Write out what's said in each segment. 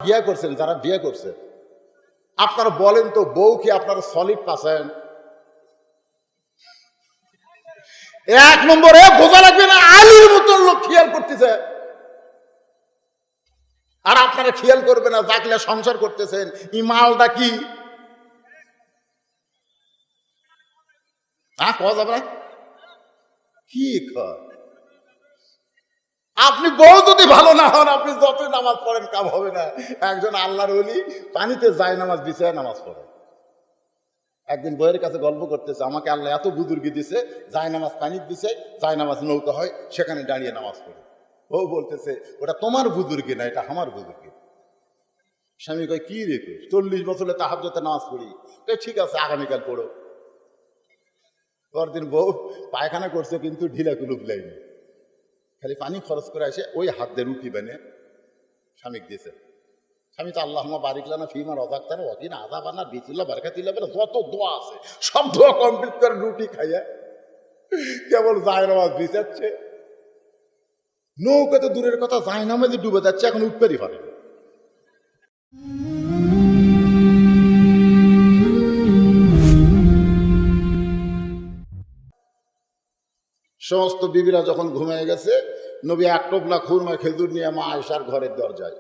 বিয়ে করছেন, যারা বিয়ে করছে আপনারা বলেন তো, বউ কি আপনারা সলিড পাচ্ছেন? এক নম্বরে বোঝা লাগবে না, আলীর মতন লোক খেয়াল করতেছে, আর আপনারা খেয়াল করবে না, যাকলে সংসার করতেছেন ই মালটা কি কওয়া যাবে না কি আপনি বউ যদি ভালো না হন, আপনি যতই নামাজ পড়েন কাম হবে না। একজন আল্লাহর ওলি পানিতে যায় নামাজ বিছায় নামাজ পড়ে। একদিন বইয়ের কাছে গল্প করতেছে, আমাকে আল্লাহ এত বুজুর্গি দিছে, যায় নামাজ পানির দিছে, যায় নামাজ নৌকা হয়, সেখানে দাঁড়িয়ে নামাজ পড়ে। বউ বলতেছে ওটা তোমার বুজুর্গি না, এটা আমার বুজুর্গি। স্বামী কয় কি রে 40 বছরে তাহাজ্জুদে নামাজ পড়ি। ঠিক আছে, আগামীকাল পড়ো। পরদিন বউ পায়খানা করছে, কিন্তু ঢিলা কুলুপ লাইনি, খালি পানি খরচ করে আসে, ওই হাত দিয়ে রুটি বানে স্বামীকে দিয়েছে। স্বামী তো আল্লাহ বারিকলানা ফিমা রজাক্তার ওয়াকিন আদা বানা বিচুল্লাহ বারকাতিল্লাহ বলে যত দোয়া আছে সব দোয়া কমপ্লিট করে রুটি খাইয়া কেবল যায় নামাজ বিছাচ্ছে। নৌকা তো দূরের কথা, যায় নামাজে ডুবে যাচ্ছে, এখন উঠতেই পারে। সমস্ত বিবিরা যখন ঘুমিয়ে গেছে, নবী এক টোপলা খুরমা খেজুর নিয়ে মা আয়েশার ঘরের দরজায়।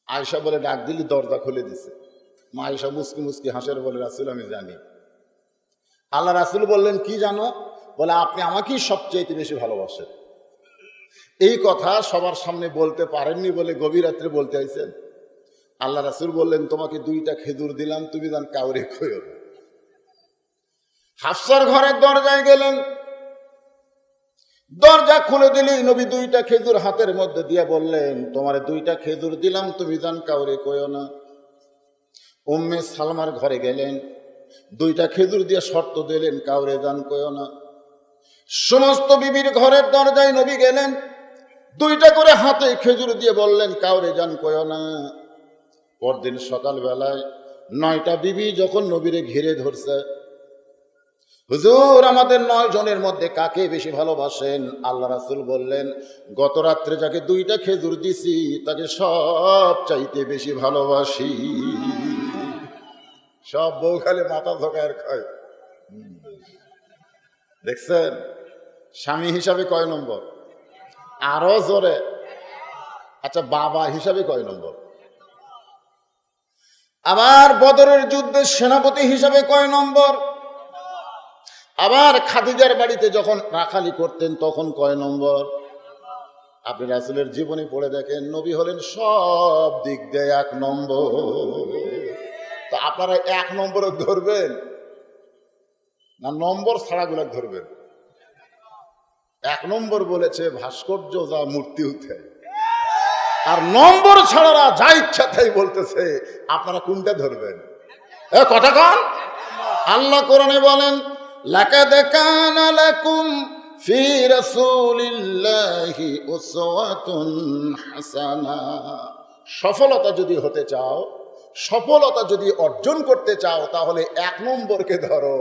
আয়েশা বলে ডাক দিলি, দরজা খুলে দিছে। মা আয়েশা মুসকি মুসকি হাসের বলে রাসূল আমি জানি। আল্লাহ রাসূল বললেন কি জানো? বলে আপনি আমাকেই সবচেয়ে বেশি ভালোবাসেন। এই কথা সবার সামনে বলতে পারেননি বলে গভীর রাত্রে বলতে আইছেন। আল্লাহ রাসূল বললেন তোমাকে 2টা খেজুর দিলাম, তুমি জান কাউরে কইও না। হাফসার ঘরের দরজায় গেলেন, দরজা খুলে দিলি, নবী 2টা খেজুর হাতের মধ্যে দিয়ে বললেন তোমারে 2টা খেজুর দিলাম, তুমি জান কাউরে কইও না। উম্মে সালমার ঘরে গেলেন, 2টা খেজুর দিয়ে শর্ত দিলেন কাউরে জান কইও না। সমস্ত বিবির ঘরের দরজায় নবী গেলেন, 2টা করে হাতে খেজুর দিয়ে বললেন কাউরে জান কইও না। পরদিন সকালবেলায় 9টা বিবি যখন নবীরে ঘিরে ধরছে, হুজুর আমাদের 9 জনের মধ্যে কাকে বেশি ভালোবাসেন? আল্লাহ রাসূল বললেন গত রাত্রে যাকে 2টা খেজুর দিছি তাকে সব চাইতে বেশি ভালোবাসি। সব বউ খালি মাথা ঝোঁকায় খায়। দেখছেন স্বামী হিসাবে কয় নম্বর? আরো জোরে। আচ্ছা বাবা হিসাবে কয় নম্বর? আবার বদরের যুদ্ধের সেনাপতি হিসাবে কয় নম্বর? আবার খাদিজার বাড়িতে যখন রাখালি করতেন তখন কয় নম্বর? আপনি রাসূলের জীবনী পড়ে দেখেন, নবী হলেন সব দিক দিয়ে 1 নম্বর। তো আপনারা 1 নম্বরে ধরবেন না নম্বর ছাড়াগুলো ধরবেন? 1 নম্বর বলেছে ভাস্কর্য যা মূর্তি উঠে, আর নম্বর ছাড়ারা যা ইচ্ছা তাই বলতেছে, আপনারা কোনটা ধরবেন? কথা কন। আল্লাহ কোরআনে বলেন লাকাদ কানা লাকুম ফি রাসূলিল্লাহি উসওয়াতুন হাসানা। সফলতা যদি হতে চাও, সফলতা যদি অর্জন করতে চাও, তাহলে 1 নম্বরকে ধরো,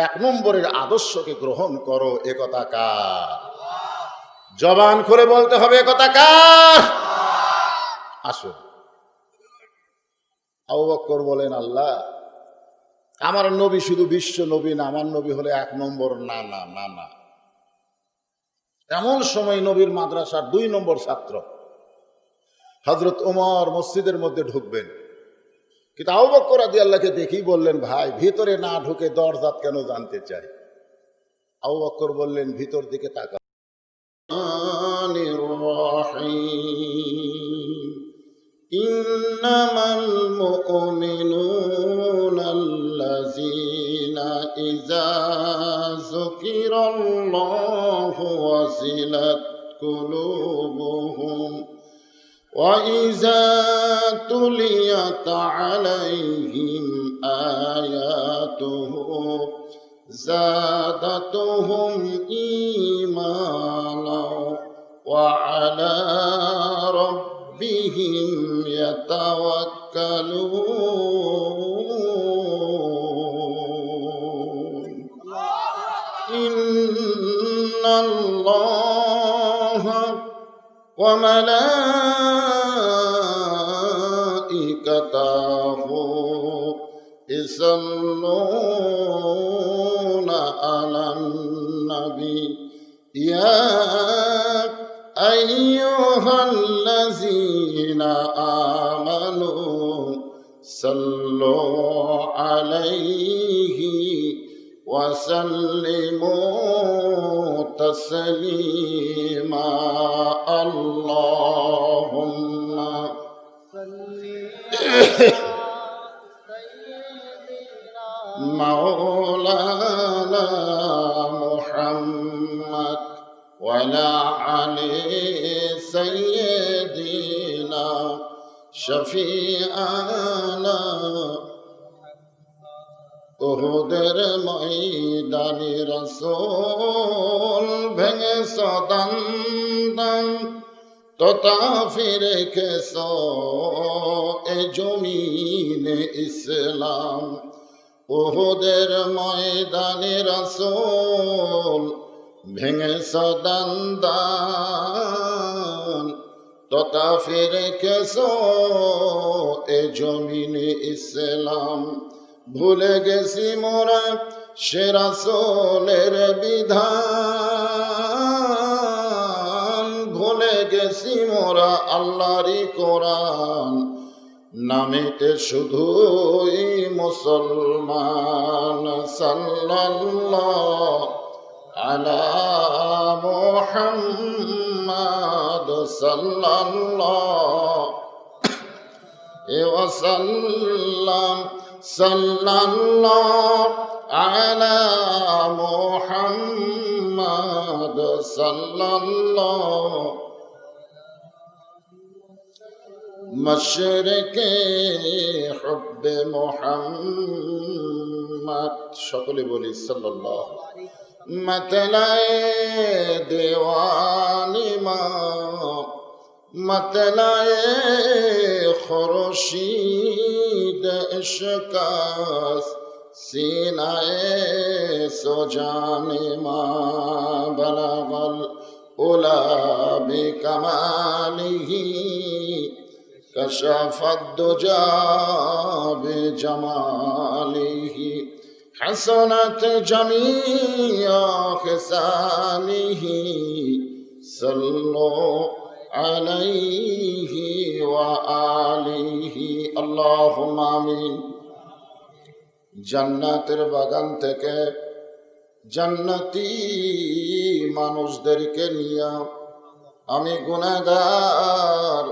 1 নম্বরের আদর্শকে গ্রহণ করো। একথা কার? জবান খুলে বলতে হবে একথা কার? আসুন। আবু বকর বলেন আল্লাহ আমার নবী শুধু বিশ্ব নবী না, আমার নবী হলে 1 নম্বর। না না না না। এমন সময় নবীর মাদ্রাসার 2 নম্বর ছাত্র হযরত ওমর মসজিদের মধ্যে ঢুকবেন, কিন্তু আবু বকর রাদিয়াল্লাহু দেখেই বললেন ভাই ভিতরে না ঢুকে দরজা কেন জানতে চাই? আবু বকর বললেন ভিতর দিকে তাকাও। ইন্নামাল মুমিনুনা আল্লাযীনা ইযা যুকিরাল্লাহু ওয়াজিলাত কুলুবুহুম ওয়া ইযা তুলিয়াত আলাইহিম আয়াতুহু যাদাতুহুম ঈমানা ওয়া আলা ربهم يتوكلون إن الله وملائكته يصلون على النبي يا أيها الذين آمنوا صلوا عليه وسلموا تسليما اللهم مولانا محمد وعلى علي سيدنا شفيعنا উহুদের ময়দানে রাসূল ভেঙেছ দান তোতা ফিরে খেস এ জমিনে ইসলাম উহুদের ময়দানে রাসূল ভেঙেছ দান তোতা ফিরে খেস এ জমিনে ইসলাম ভুলে গেছি মোরা সে রাসূলের বিধান ভুলে গেছি মোরা আল্লাহরই কোরআন নামেতে শুধুই মুসলমান সাল্লাল্লাহু আলা মুহাম্মাদ সাল্লাল্লাহু আলাইহি ওয়াসাল্লাম সাল্লাল্লাহু আলা মুহাম্মাদ সাল্লাল্লাহু মশরিকে হুব্বে মুহাম্মদ সকলে বলি সাল্লাল্লাহু मतलाए दीवानी मतलाए खुर्शीद इश्क़ास सीनाए सुजाने बलगल उला बिकमालिही कशफद दुजा बिजमालिही حسنت جميع خصاله صلوا عليه وآله اللهم آمين জান্নাতের বাগান থেকে জান্নাতি মানুষদেরকে নিয়ে আমি গুনাহগার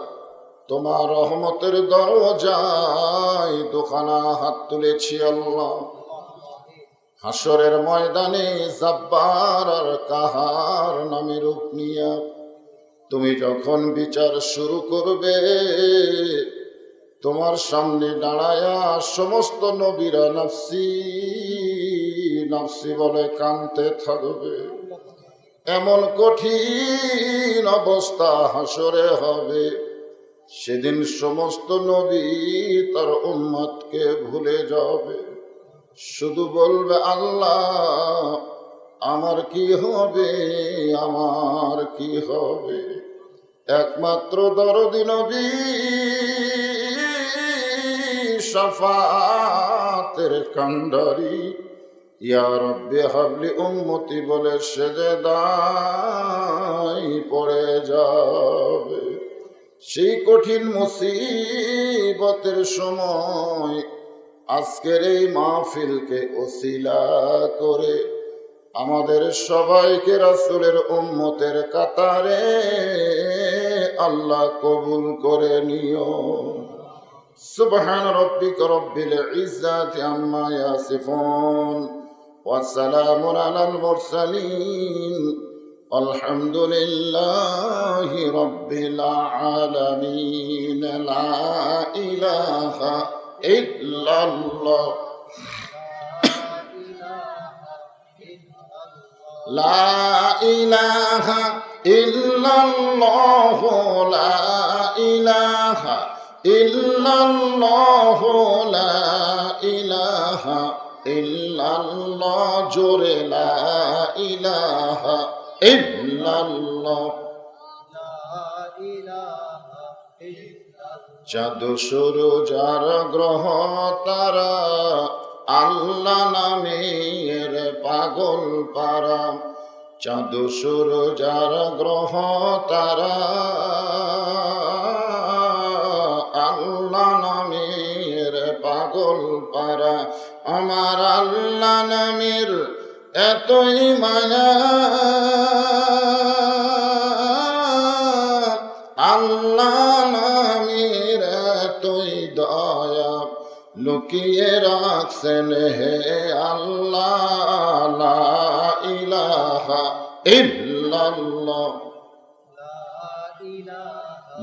তোমার রহমতের দরজায় দুখানা হাত তুলেছি আল্লাহ হাসরের ময়দানে জব্বার আর কাহার নামে রূপ নিয়া তুমি যখন বিচার শুরু করবে তোমার সামনে দাঁড়ায়া সমস্ত নবীরা নফসি নফসি বলে কাঁদতে থাকবে এমন কঠিন অবস্থা হাসরে হবে সেদিন সমস্ত নবী তার উম্মতকে ভুলে যাবে শুধু বলবে আল্লাহ আমার কি হবে আমার কি হবে একমাত্র দরদি নবী শাফাতের কান্ডারি ইয়া রব্বি হাবলি উম্মতি বলে সেজদায় পড়ে যাবে সেই কঠিন মুসিবতের সময় আজকের এই মাহফিলকে ওসিলা করে আমাদের সবাইকে রাসূলের উম্মতের কাতারে আল্লাহ কবুল করে নিও সুবহান রাব্বিকা রব্বিল ইজ্জাতি আম্মা ইয়াসিফুন ওয়া সালামুন আলাল মুরসালিন আলহামদুলিল্লাহি রাব্বিল আলামিন লা ইলাহা ইল্লাল্লাহ লা ইলাহা ইল্লাল্লাহ লা ইলাহা ইল্লাল্লাহ লা ইলাহা ইল্লাল্লাহ জোরে লা ইলাহা ইল্লাল্লাহ চাঁদ সূরজ আর গ্রহ তারা আল্লাহ নামের পাগল পারা। চাঁদ সূরজ আর গ্রহ তারা আল্লাহ নামের পাগল পারা। আমার আল্লাহ নামের এতই মায়া, আল্লাহ নামের এতই দয়া, লুকিয়ে রাখছেন হে আল্লাহ। লা ইলাহা ইল্লাল্লাহ।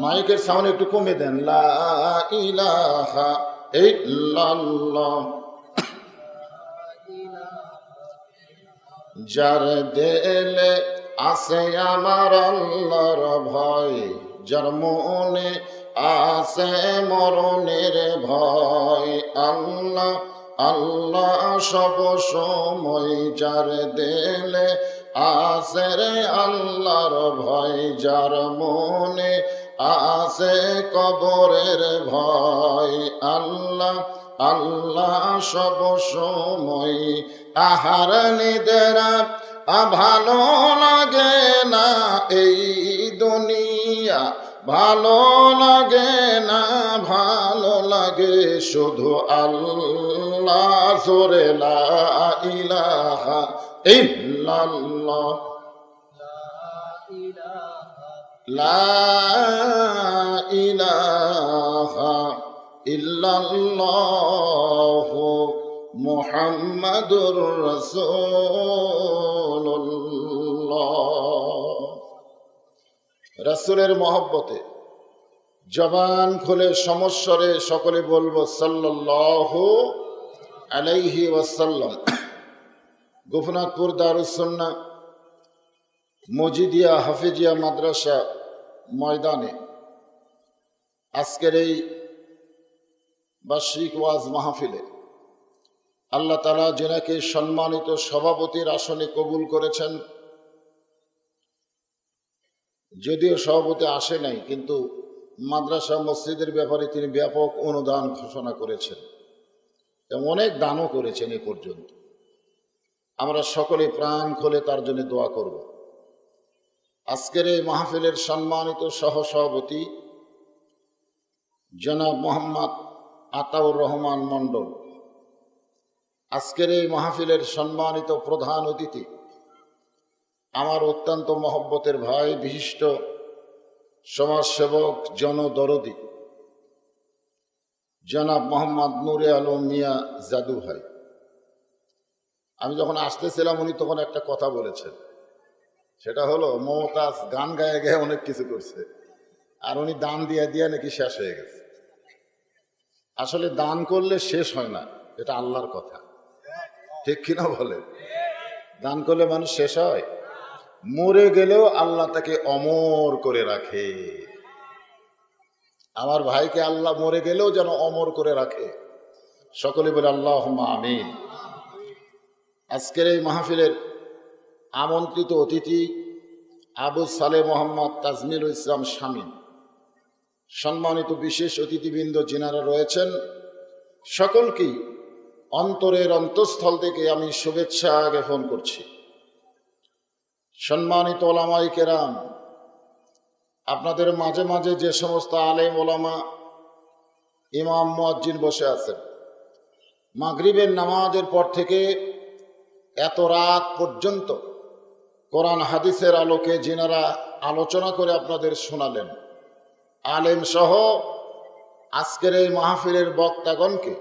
মাইকের সাউন্ড একটু কমে দেন। লা ইলাহা ইল্লাল্লাহ। যার দিলে আছে আমার আল্লাহর ভয়, যার মনে আছে মরণের ভয়, আল্লাহ আল্লাহ সব সময় যার দিলে আছে রে আল্লাহর ভয়, যার মনে আছে কবরের ভয়, আল্লাহ আল্লাহ সব সময়। আহার নিদেরা ভালো লাগে না এই দুনিয়া, ভালো লাগে না, ভালো লাগে শুধু আল্লাহ। জোরে লা ইলাহা ইল্লাল্লাহ। লা ইলাহা ইল্লাল্লাহু মুহাম্মাদুর রাসূলুল্লাহ। রাসূলের মহব্বতে জবান খুলে সমস্বরে সকলে বলবো সাল্লাল্লাহু আলাইহি ওয়াসাল্লাম। গোপনাথপুর দারুস সুন্নাহ মজিদিয়া হাফিজিয়া মাদ্রাসা ময়দানে আজকের এই বার্ষিক ওয়াজ মাহফিলে আল্লাহ তাআলা যিনাকে সম্মানিত সভাপতির আসনে কবুল করেছেন, যদিও সভাপতি আসে নাই, কিন্তু মাদ্রাসা মসজিদের ব্যাপারে তিনি ব্যাপক অনুদান ঘোষণা করেছেন এবং অনেক দানও করেছেন এ পর্যন্ত। আমরা সকলে প্রাণ খুলে তার জন্য দোয়া করব। আজকের এই মাহফিলের সম্মানিত সহসভাপতি জনাব মোহাম্মদ আতাউর রহমান মণ্ডল, আজকের এই মাহফিলের সম্মানিত প্রধান অতিথি আমার অত্যন্ত মহব্বতের ভাই, বিশিষ্ট সমাজসেবক, জনদরদি জনাব মোহাম্মদ নূরে আলম মিয়া জাদু ভাই। আমি যখন আসতেছিলাম উনি তখন একটা কথা বলেছেন, সেটা হলো মমতাজ গান গায়ে গায়ে অনেক কিছু করছে আর উনি দান দিয়ে দিয়ে নাকি শেষ হয়ে গেছে। আসলে দান করলে শেষ হয় না, এটা আল্লাহর কথা, ঠিক কিনা বলে? দান করলে মানুষ শেষ হয়? মরে গেলেও আল্লাহ তাকে অমর করে রাখে। আমার ভাইকে আল্লাহ মরে গেলেও যেন অমর করে রাখে। সকলে বলে আল্লাহুম্মা আমিন। আজকের এই মাহফিলের আমন্ত্রিত অতিথি আবু সালেহ মোহাম্মদ তাজমিরুল ইসলাম শামীম, সম্মানিত বিশেষ অতিথিবৃন্দ যিনারা রয়েছেন, সকলকেই অন্তরের অন্তঃস্থল থেকে আমি শুভেচ্ছা জ্ঞাপন করছি। সম্মানিত ওলামাই কেরাম, আপনাদের মাঝে মাঝে যে সমস্ত আলেম ওলামা, ইমাম মুয়াজ্জিন বসে আছেন, মাগরিবের নামাজের পর থেকে এত রাত পর্যন্ত কোরআন হাদিসের আলোকে যিনারা আলোচনা করে আপনাদের শোনালেন, আলেম সহ আজকের এই মাহফিলের বক্তাগণকে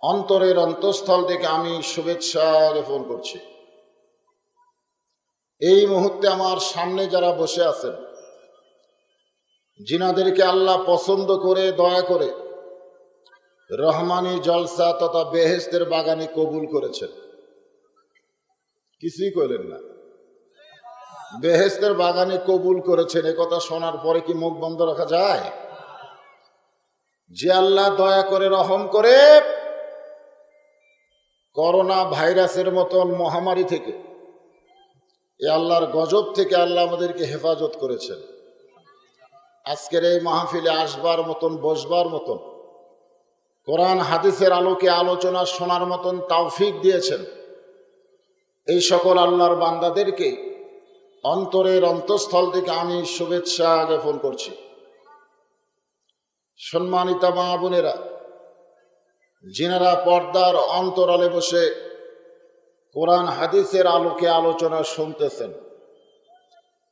অন্তরের অন্তঃস্থল থেকে আমি শুভেচ্ছা জ্ঞাপন করছি। এই মুহূর্তে আমার সামনে যারা বসে আছেন, যিনাদেরকে আল্লাহ পছন্দ করে দয়া করে রহমানি জলসা তথা বেহেশতের বাগানে কবুল করেছেন, কিছুই কইলেন না, বেহেশতের বাগানে কবুল করেছেন, এ কথা শোনার পরে কি মুখ বন্ধ রাখা যায়? যে আল্লাহ দয়া করে রহম করে করোনা ভাইরাসের মতন মহামারী থেকে, এ আল্লাহর গজব থেকে আল্লাহ আমাদেরকে হেফাজত করেছেন। আজকের এই মাহফিলে আসবার মতন, বসবার মতন, কোরআন হাদিসের আলোকে আলোচনা শোনার মতন তৌফিক দিয়েছেন। এই সকল আল্লাহর বান্দাদেরকে অন্তরের অন্তঃস্থল থেকে আমি শুভেচ্ছা জ্ঞাপন করছি। সম্মানিত মা বোনেরা, যিনারা পর্দার অন্তরালে বসে কোরআন হাদিসের আলোকে আলোচনা শুনতেছেন,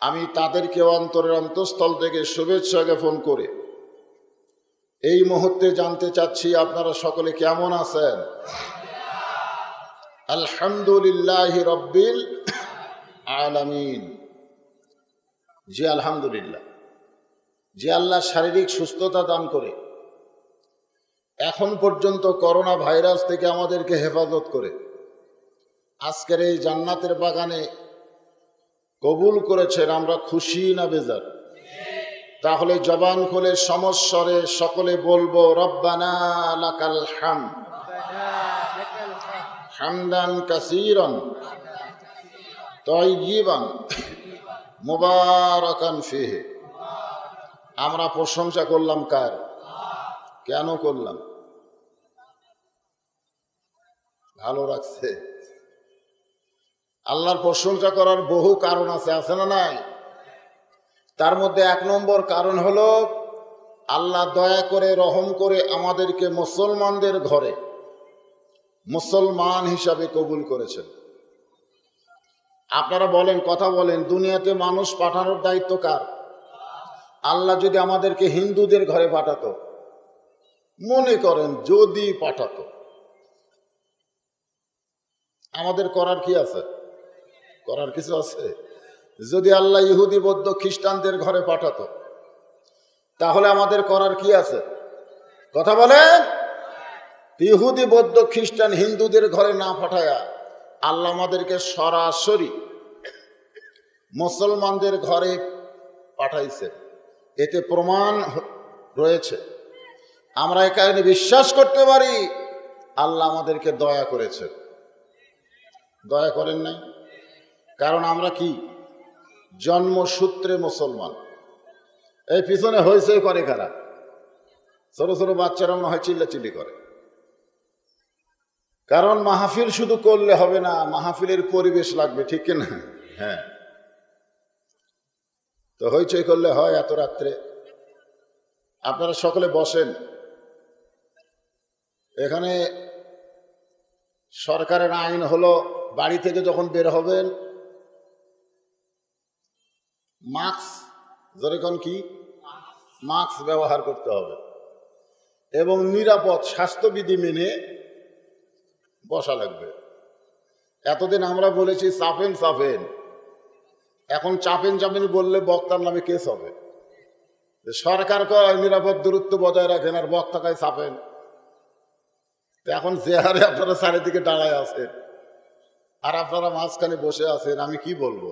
আমি তাদেরকে অন্তরের অন্তঃস্থল থেকে শুভেচ্ছা জ্ঞাপন করে এই মুহূর্তে জানতে চাচ্ছি আপনারা সকলে কেমন আছেন? আলহামদুলিল্লাহি রাব্বিল আলামিন। জি আলহামদুলিল্লাহ। যে আল্লাহ শারীরিক সুস্থতা দান করে এখন পর্যন্ত করোনা ভাইরাস থেকে আমাদেরকে হেফাজত করে আজকের এই জান্নাতের বাগানে কবুল করেছেন, আমরা খুশি না বেজার? তাহলে জবান খুলে সমস্বরে সকলে বলবো রব্বানা লাকাল হামদ হামদান কাসীরান তাইয়িবান মুবারাকান ফিহি। আমরা প্রশংসা করলাম কার? কেন করলাম? ভালো রাখছে। আল্লাহর প্রশংসা করার বহু কারণ আছে, আছে না নাই? তার মধ্যে এক নম্বর কারণ হলো আল্লাহ দয়া করে রহম করে আমাদেরকে মুসলমানদের ঘরে মুসলমান হিসাবে কবুল করেছেন। আপনারা বলেন, কথা বলেন, দুনিয়াতে মানুষ পাঠানোর দায়িত্ব কার? আল্লাহ যদি আমাদেরকে হিন্দুদের ঘরে পাঠাতো, মনে করেন যদি পাঠাতো, আমাদের করার কি আছে? করার কিছু আছে? যদি আল্লাহ ইহুদি বৌদ্ধ খ্রিস্টানদের ঘরে পাঠাতো, তাহলে আমাদের করার কি আছে? কথা বলেন। ইহুদি বৌদ্ধ খ্রিস্টান হিন্দুদের ঘরে না পাঠায়া আল্লাহ আমাদেরকে সরাসরি মুসলমানদের ঘরে পাঠাইছে। এতে প্রমাণ রয়েছে, আমরা এখানে বিশ্বাস করতে পারি আল্লাহ আমাদেরকে দয়া করেছে। দয়া করেন নাই? কারণ আমরা কি জন্মসূত্রে মুসলমান। এই পিছনে হয়েছে করে কারা? ছোট ছোট বাচ্চারা মনে হয় চিল্লাচিল্লি করে। কারণ মাহফিল শুধু করলে হবে না, মাহফিলের পরিবেশ লাগবে, ঠিক কিনা? হ্যাঁ, তো হইচই করলে হয় এত রাত্রে? আপনারা সকলে বসেন। এখানে সরকারের আইন হলো বাড়ি থেকে যখন বের হবেন মাস্ক, যেরকম কি মাস্ক ব্যবহার করতে হবে এবং নিরাপদ স্বাস্থ্যবিধি মেনে বসা লাগবে। এতদিন আমরা বলেছি চাপেন চাপেন, এখন চাপেন চাপেন বললে বক্তার নামে কেস হবে। সরকার কয় নিরাপদ দূরত্ব বজায় রাখেন আর বক্তা কয় চাপেন। এখন যে হারে আপনারা চারিদিকে দাঁড়ায় আছেন আর আপনারা মাঝখানে বসে আছেন, আমি কি বলবো?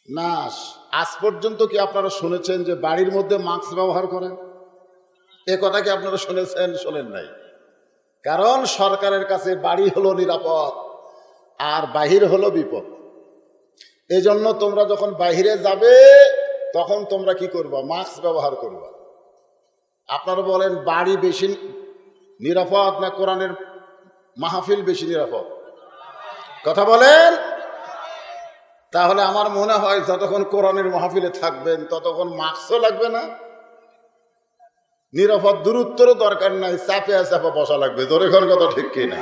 না, আজ পর্যন্ত কি আপনারা শুনেছেন যে বাড়ির মধ্যে মাস্ক ব্যবহার করেন? এ কথা কি আপনারা শুনেছেন? শোনেন নাই। কারণ সরকারের কাছে বাড়ি হলো নিরাপদ আর বাহির হলো বিপদ। এজন্য তোমরা যখন বাহিরে যাবে তখন তোমরা কি করবা? মাস্ক ব্যবহার করবা। আপনারা বলেন বাড়ি বেশি নিরাপদ না কোরআনের মাহফিল বেশি নিরাপদ? কথা বলেন। তাহলে আমার মনে হয় যতক্ষণ কোরআনের মাহফিলে থাকবেন ততক্ষণ মাস্কও লাগবে না, নিরাপদ দূরত্বেরও দরকার নাই, চাপে চাপা বসা লাগবে। জোরে কোন কথা ঠিক কি না?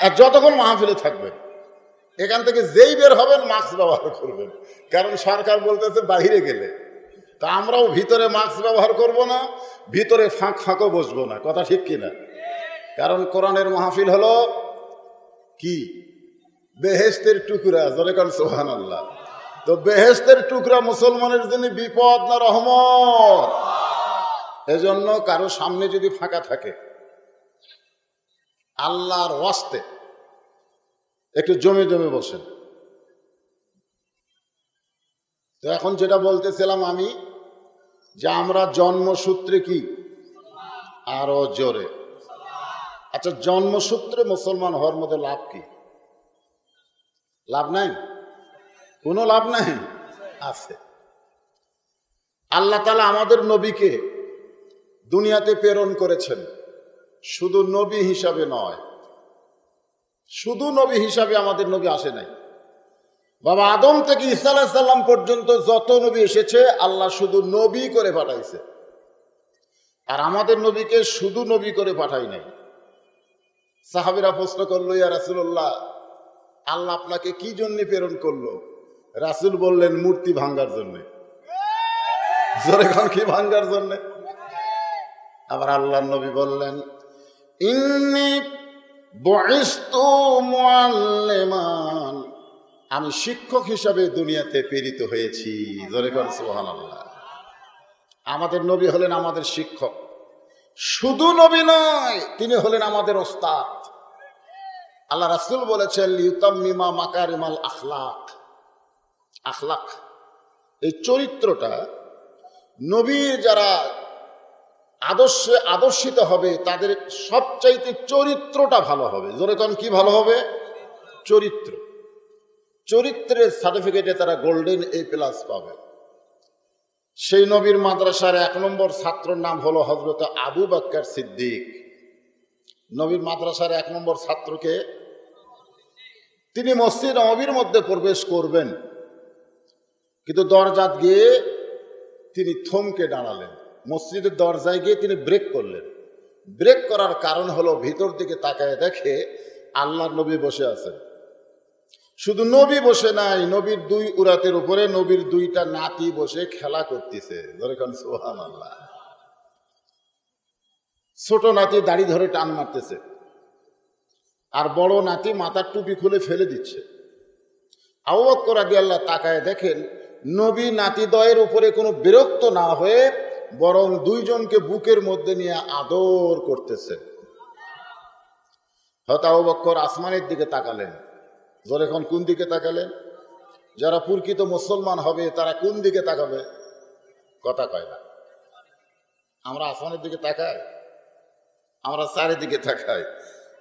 আর যতক্ষণ মাহফিলে থাকবেন, এখান থেকে যেই বের হবেন মাস্ক ব্যবহার করবেন। কারণ সরকার বলতেছে বাহিরে গেলে, তা আমরাও ভিতরে মাস্ক ব্যবহার করব না, ভিতরে ফাঁক ফাঁকও বসবো না। কথা ঠিক কিনা? কারণ কোরআনের মাহফিল হলো কি? বেহেশতের টুকরা। জোরে কোন সুবহানাল্লাহ। তো বেহেশতের টুকরা মুসলমানের জন্য বিপদ না রহমত? এজন্য কারো সামনে যদি ফাঁকা থাকে, আল্লাহর ওয়াস্তে একটু জমে জমে বসেন। তো এখন যেটা বলতেছিলাম আমি, যে আমরা জন্মসূত্রে কি? আরো জোরে। আচ্ছা, জন্মসূত্রে মুসলমান হওয়ার মধ্যে লাভ কি? লাভ নাই? কোনো লাভ নাই? আছে। আল্লাহ তাআলা আমাদের নবীকে দুনিয়াতে প্রেরণ করেছেন শুধু নবী হিসাবে নয়, শুধু নবী হিসাবে আমাদের নবী আসে নাই। বাবা আদম থেকে ঈসা আলাইহিস সালাম পর্যন্ত যত নবী এসেছে আল্লাহ শুধু নবী করে পাঠাইছে, আর আমাদের নবীকে শুধু নবী করে পাঠাই নাই। সাহাবীরা প্রশ্ন করলো, ইয়া রাসূলুল্লাহ, আল্লাহ আপনাকে কি জন্য প্রেরণ করলো? রাসূল বললেন, মূর্তি ভাঙ্গার জন্য। জোরে কোন, কি ভাঙ্গার জন্য? আবার আল্লাহর নবী বললেন, ইন্নী বুইসতু মুআল্লিমান, আমি শিক্ষক হিসাবে দুনিয়াতে প্রেরিত হয়েছি। জোরে কোন সুবহানাল্লাহ। আমাদের নবী হলেন আমাদের শিক্ষক, শুধু নবী নয়, তিনি হলেন আমাদের ওস্তাদ। আল্লাহ রাসূল বলেছেন, লিউতাম্মিমা মাকারিমাল আখলাক। আখলাক এই চরিত্রটা নবীর যারা আদর্শে আদর্শিত হবে তাদের সবচাইতে চরিত্রটা ভালো হবে। জোরে কোন, কি ভালো হবে? চরিত্র। চরিত্রের সার্টিফিকেটে তারা গোল্ডেন A+ পাবে। সেই নবীর মাদ্রাসার 1 নম্বর ছাত্রের নাম হলো হযরত আবু বকর সিদ্দিক। নবীর মাদ্রাসার 1 নম্বর ছাত্রকে, তিনি মসজিদ নববীর মধ্যে প্রবেশ করবেন, কিন্তু দরজাত গিয়ে তিনি থমকে দাঁড়ালেন। মসজিদের দরজায় গিয়ে তিনি ব্রেক করলেন। ব্রেক করার কারণ হলো ভিতর দিকে তাকায় দেখে আল্লাহর নবী বসে আছেন। শুধু নবী বসে নাই, নবীর 2 উরাতের উপরে নবীর 2টা নাতি বসে খেলা করতেছে। ধরে কোন সুবহানাল্লাহ। ছোট নাতি দাড়ি ধরে টান মারতেছে, আর বড় নাতি মাথার টুপি খুলে ফেলে দিচ্ছে। আবু বকর রাদিয়াল্লাহু তাকায় দেখেন নবী নাতিদ্বয়ের উপরে কোনো বিরক্ত না হয়ে বরং 2 জনকে বুকের মধ্যে নিয়ে আদর করতেছে। হয়তো আবু বকর আসমানের দিকে তাকালেন। জোরে এখন কোন দিকে তাকালেন? যারা প্রকৃত মুসলমান হবে তারা কোন দিকে তাকাবে? কথা কয় না। আমরা আসমানের দিকে তাকাই, আমরা চারিদিকে তাকাই।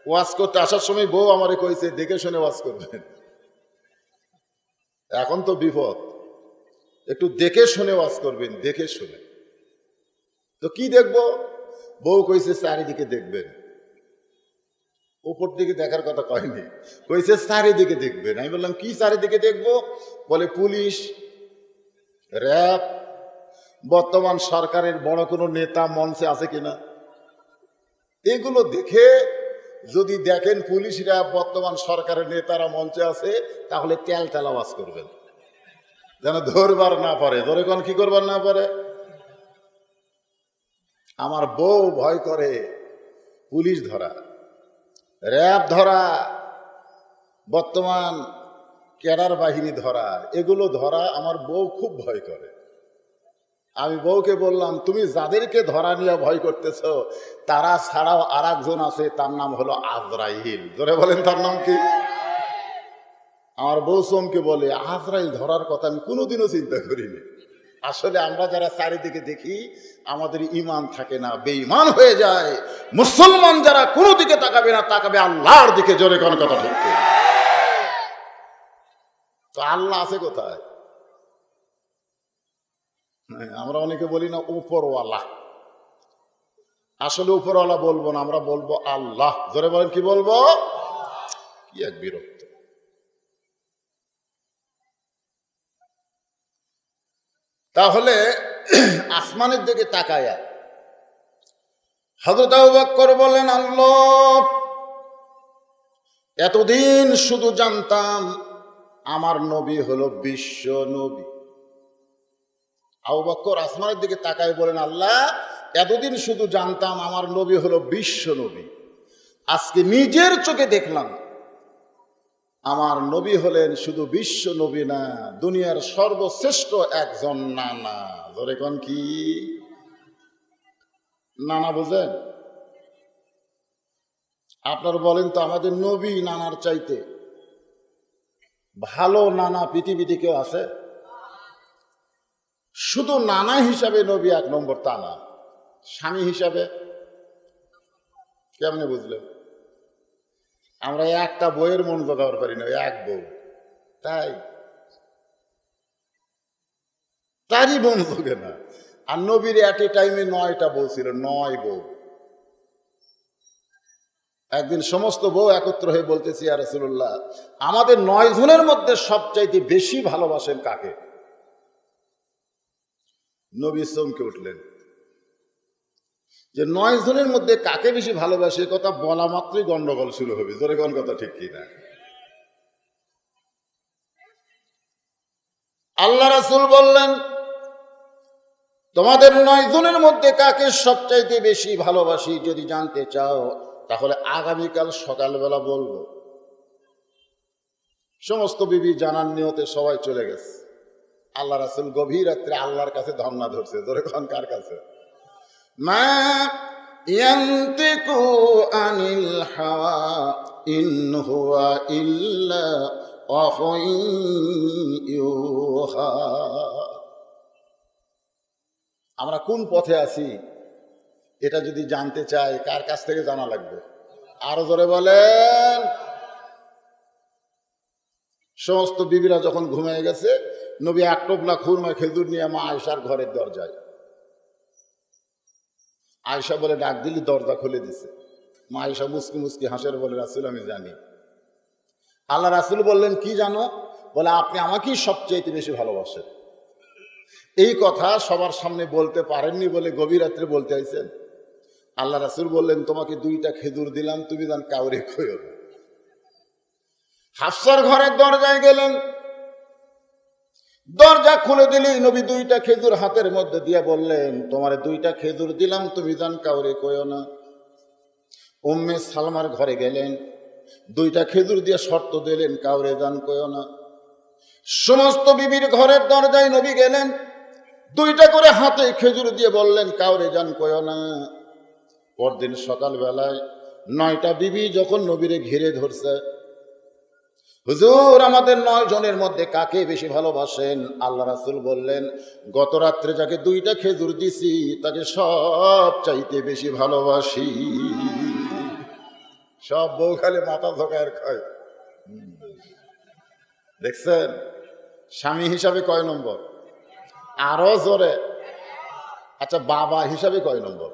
ওয়াজ করতে আসার সময় বউ আমারে কইছে, দেখে শুনে ওয়াজ করবেন। এখন তো বিপদ, একটু দেখে শুনে ওয়াজ করবেন, দেখে শুনে। তো কি দেখবো? বউ কইছে চারিদিকে দেখবেন। উপর দিকে দেখার কথা কয়নি, কইছে চারিদিকে দেখবেন। আমি বললাম, কি চারিদিকে দেখবো? বলে পুলিশ, র‍্যাব, বর্তমান সরকারের বড় কোনো নেতা মঞ্চে আছে কিনা, এগুলো দেখে যদি দেখেন পুলিশ, র‍্যাব, বর্তমান সরকারের নেতারা মঞ্চে আছে, তাহলে তেল আওয়াজ করবেন, যেন ধরবার না পারে। ধরে কোন, কি করবার না পারে? আমার বউ ভয় করে পুলিশ ধরা, র‍্যাব ধরা, বর্তমান ক্যাডার বাহিনী ধরা, এগুলো ধরা আমার বউ খুব ভয় করে। আমি বউকে বললাম, তুমি যাদেরকে ধরা নিয়ে ভয় করতেছ তারা ছাড়াও আর একজন আছে, তার নাম হলো আজরাইল। ধরে বলেন, তার নাম কি? আমার বউ চমকে বলে, আজরাইল ধরার কথা আমি কোনোদিনও চিন্তা করিনি। আসলে আমরা যারা চারিদিকে দেখি আমাদের ঈমান থাকে না, বেঈমান হয়ে যায়। মুসলমান যারা কোনো দিকে তাকাবে না, তাকাবে আল্লাহর দিকে। জোরে কোন কথা ঠিক? তো আল্লাহ আছে কোথায়? আমরা অনেকে বলি না উপরওয়ালা। আসলে উপরওয়ালা বলবো না, আমরা বলবো আল্লাহ। জোরে বলেন, কি বলবো? কি এক বিরক্ত। তাহলে আসমানের দিকে তাকায়া হযরত আবু বকর বলেন, আল্লাহ, এতদিন শুধু জানতাম আমার নবী হলো বিশ্ব নবী। আবু বকর আসমানের দিকে তাকায় বলেন, আল্লাহ, এতদিন শুধু জানতাম আমার নবী হলো বিশ্ব নবী, আজকে নিজের চোখে দেখলাম আমার নবী হলেন শুধু বিশ্ব নবী না, দুনিয়ার সর্বশ্রেষ্ঠ একজন নানা। ধরে কোন, কি নানা বুঝেন? আপনারা বলেন তো, আমাদের নবী নানার চাইতে ভালো নানা পৃথিবীতে কেউ আছে? শুধু নানা হিসাবে নবী 1 নম্বর তা না, স্বামী হিসাবে কেমনে বুঝলেন? আমরা একটা বইয়ের মন জোগাড় পারি না, এক বউ। তাই তারই বোন যোগে না। আর নবীর এট এ টাইমে 9টা বউ ছিল, 9 বউ। একদিন সমস্ত বউ একত্র হয়ে বলতেছি, ইয়া রাসূলুল্লাহ, আমাদের 9 জনের মধ্যে সবচাইতে বেশি ভালোবাসেন কাকে? নবী চমকে উঠলেন যে 9 জনের মধ্যে কাকে বেশি ভালোবাসে কথা বলা মাত্রই গন্ডগোল শুরু হবে। জোরে কোন কথা ঠিক কিনা? আল্লাহ রাসূল বললেন, তোমাদের 9 জনের মধ্যে কাকে সবচাইতে বেশি ভালোবাসি যদি জানতে চাও তাহলে আগামীকাল সকালবেলা বলবো। সমস্ত বিবি জানার নিয়তে সবাই চলে গেছে। আল্লাহ রাসূল গভীর রাত্রে আল্লাহর কাছে ধর্ণা ধরছে। ধরে কোন কার কাছে? মা ইয়ান্তিকু আনিল হাওয়া ইন হুয়া ইল্লা ওয়াহয়ুন ইউহা। আমরা কোন পথে আছি এটা যদি জানতে চাই কার কাছ থেকে জানা লাগবে? আরো জোরে বলেন। সমস্ত বিবিরা যখন ঘুমিয়ে গেছে, নবী 1 টোপলা খুরমা খেজুর নিয়ে মা আয়েশার ঘরের দরজায়। আয়েশা বলে ডাক দিলি, দরজা খুলে দিছে। মা আয়েশা মুস্কি মুস্কি হাসের বলে, রাসূল আমি জানি। আল্লাহ রাসূল বললেন, কি জানো? বলে আপনি আমাকেই সবচেয়ে বেশি ভালোবাসেন। এই কথা সবার সামনে বলতে পারেননি বলে গভীর রাত্রে বলতে আইছেন। আল্লাহ রাসূল বললেন, তোমাকে 2টা খেজুর দিলাম, তুমি জান কাউরে কইও না। হাফসার ঘরের দরজায় গেলেন, দরজা খুলে দিলেই নবী 2টা খেজুর হাতের মধ্যে দিয়ে বললেন, তোমারে 2টা খেজুর দিলাম, তুমি জান কাউরে কইও না। উম্মে সালমার ঘরে গেলেন, 2টা খেজুর দিয়ে শর্ত দিলেন, কাউরে জান কইও না। সমস্ত বিবির ঘরের দরজায় নবী গেলেন, 2টা করে হাতে খেজুর দিয়ে বললেন, কাউরে জান কইও না। পরদিন সকালবেলায় 9টা বিবি যখন নবীরে ঘিরে ধরছে, হুজুর আমাদের 9 জনের মধ্যে কাকে বেশি ভালোবাসেন? আল্লাহ রাসূল বললেন, গত রাত্রে যাকে 2টা খেজুর দিছি তাকে সব চাইতে বেশি ভালোবাসি। সব বউ খালি মাথা ধোকায় খায়। দেখছেন স্বামী হিসাবে কয় নম্বর? আরো জোরে। আচ্ছা বাবা হিসাবে কয় নম্বর?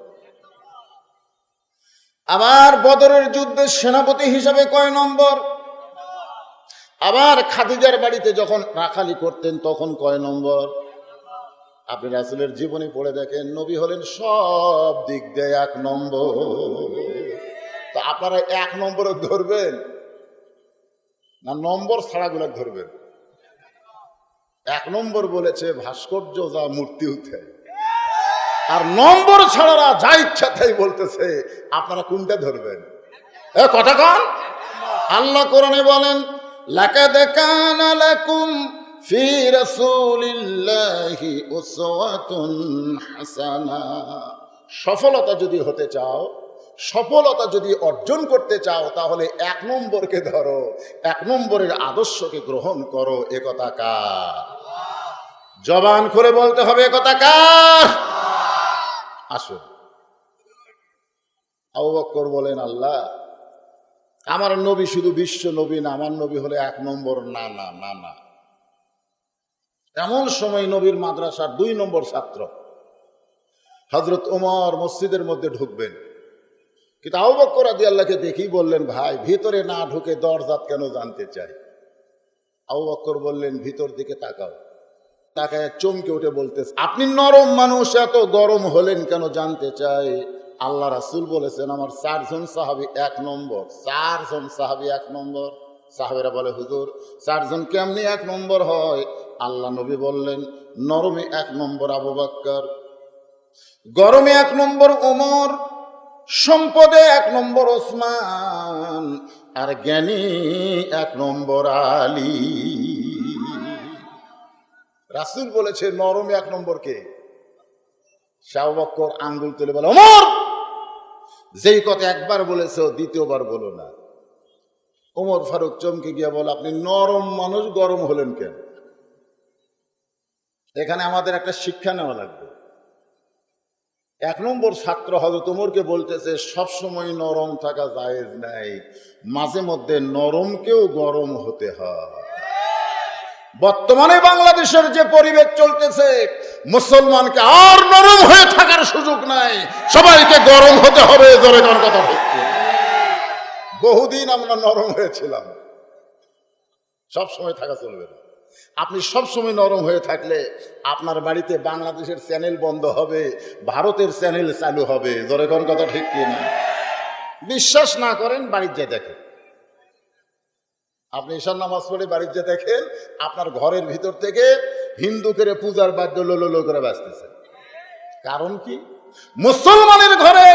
আবার বদরের যুদ্ধের সেনাপতি হিসাবে কয় নম্বর? আবার খাদিজার বাড়িতে যখন রাখালি করতেন তখন কয় নম্বর? আপনি রাসূলের জীবনী পড়ে দেখেন, নবী হলেন সব দিক দিয়ে 1 নম্বর। তো আপনারা 1 নম্বরে ধরবেন না নম্বর ছাড়াগুলো ধরবেন? 1 নম্বর বলেছে ভাস্কর্য যা মূর্তি উঠে, আর নম্বর ছাড়ারা যা ইচ্ছা তাই বলতেছে। আপনারা কোনটা ধরবেন? কথা কন। আল্লাহ কোরআনে বলেন, লাকাদ কানা লাকুম ফি রাসূলিল্লাহি উসওয়াতুন হাসানা। সফলতা যদি হতে চাও, সফলতা যদি অর্জন করতে চাও তাহলে 1 নম্বরকে ধরো, 1 নম্বরের আদর্শকে গ্রহণ করো। এ কথা কার? জবান খুলে বলতে হবে, এ কথা কার? আসুন। আবু বকর বলেন, আল্লাহ আমার নবী শুধু বিশ্ব নবী না, আমার নবী হলে 1 নম্বর। না না না না। এমন সময় নবীর মাদ্রাসার 2 নম্বর ছাত্র হযরত ওমর মসজিদের মধ্যে ঢুকবেন, কিন্তু আবু বকর রাদিয়াল্লাহকে দেখেই বললেন, ভাই ভিতরে না ঢুকে দরজাত কেন জানতে চাই? আবু বকর বললেন, ভিতর দিকে তাকাও। তাকায় চমকে উঠে বলতেছে, আপনি নরম মানুষ, এত গরম হলেন কেন জানতে চাই? আল্লাহ রাসূল বলেছেন আমার 4 জন সাহাবী 1 নম্বর। 4 জন সাহাবী 1 নম্বর। সাহাবীরা বলে, হুজুর 4 জন কেমনি 1 নম্বর হয়? আল্লাহ নবী বললেন, নরমে 1 নম্বর আবু বকর, গরমে 1 নম্বর ওমর, সম্পদে 1 নম্বর ওসমান, আর জ্ঞানী 1 নম্বর আলী। রাসূল বলেছে নরমে 1 নম্বর কে? আবু বকর আঙ্গুল তুলে বলে, ওমর যেই কথা একবার বলেছো দ্বিতীয়বার বলো না। ওমর ফারুক চমকে গিয়া বলে, আপনি নরম মানুষ, গরম হলেন কেন? এখানে আমাদের একটা শিক্ষা নেওয়া লাগবে। 1 নম্বর ছাত্র হযরত ওমরকে বলতেছে সবসময় নরম থাকা জায়েজ নাই, মাঝে মধ্যে নরমকেও গরম হতে হয়। বর্তমানে বাংলাদেশের যে পরিবেশ চলতেছে, মুসলমানকে আর নরম হয়ে থাকার সুযোগ নাই, সবাইকে গরম হতে হবে। জোরে কোন কথা ঠিক? বহুদিন আমরা নরম হয়েছিলাম, সব সময় থাকা চলবে না। আপনি সব সময় নরম হয়ে থাকলে আপনার বাড়িতে বাংলাদেশের চ্যানেল বন্ধ হবে, ভারতের চ্যানেল চালু হবে। জোরে কোন কথা ঠিক কিনা? বিশ্বাস না করেন বাড়ির যে দেখেন, আপনি ঈশান নামাজ পড়ে বাড়ির যে দেখেন, আপনার ঘরের ভিতর থেকে হিন্দু করে পূজার বাদ্য লো করে বাঁচতেছে। কারণ কি? মুসলমানের ঘরে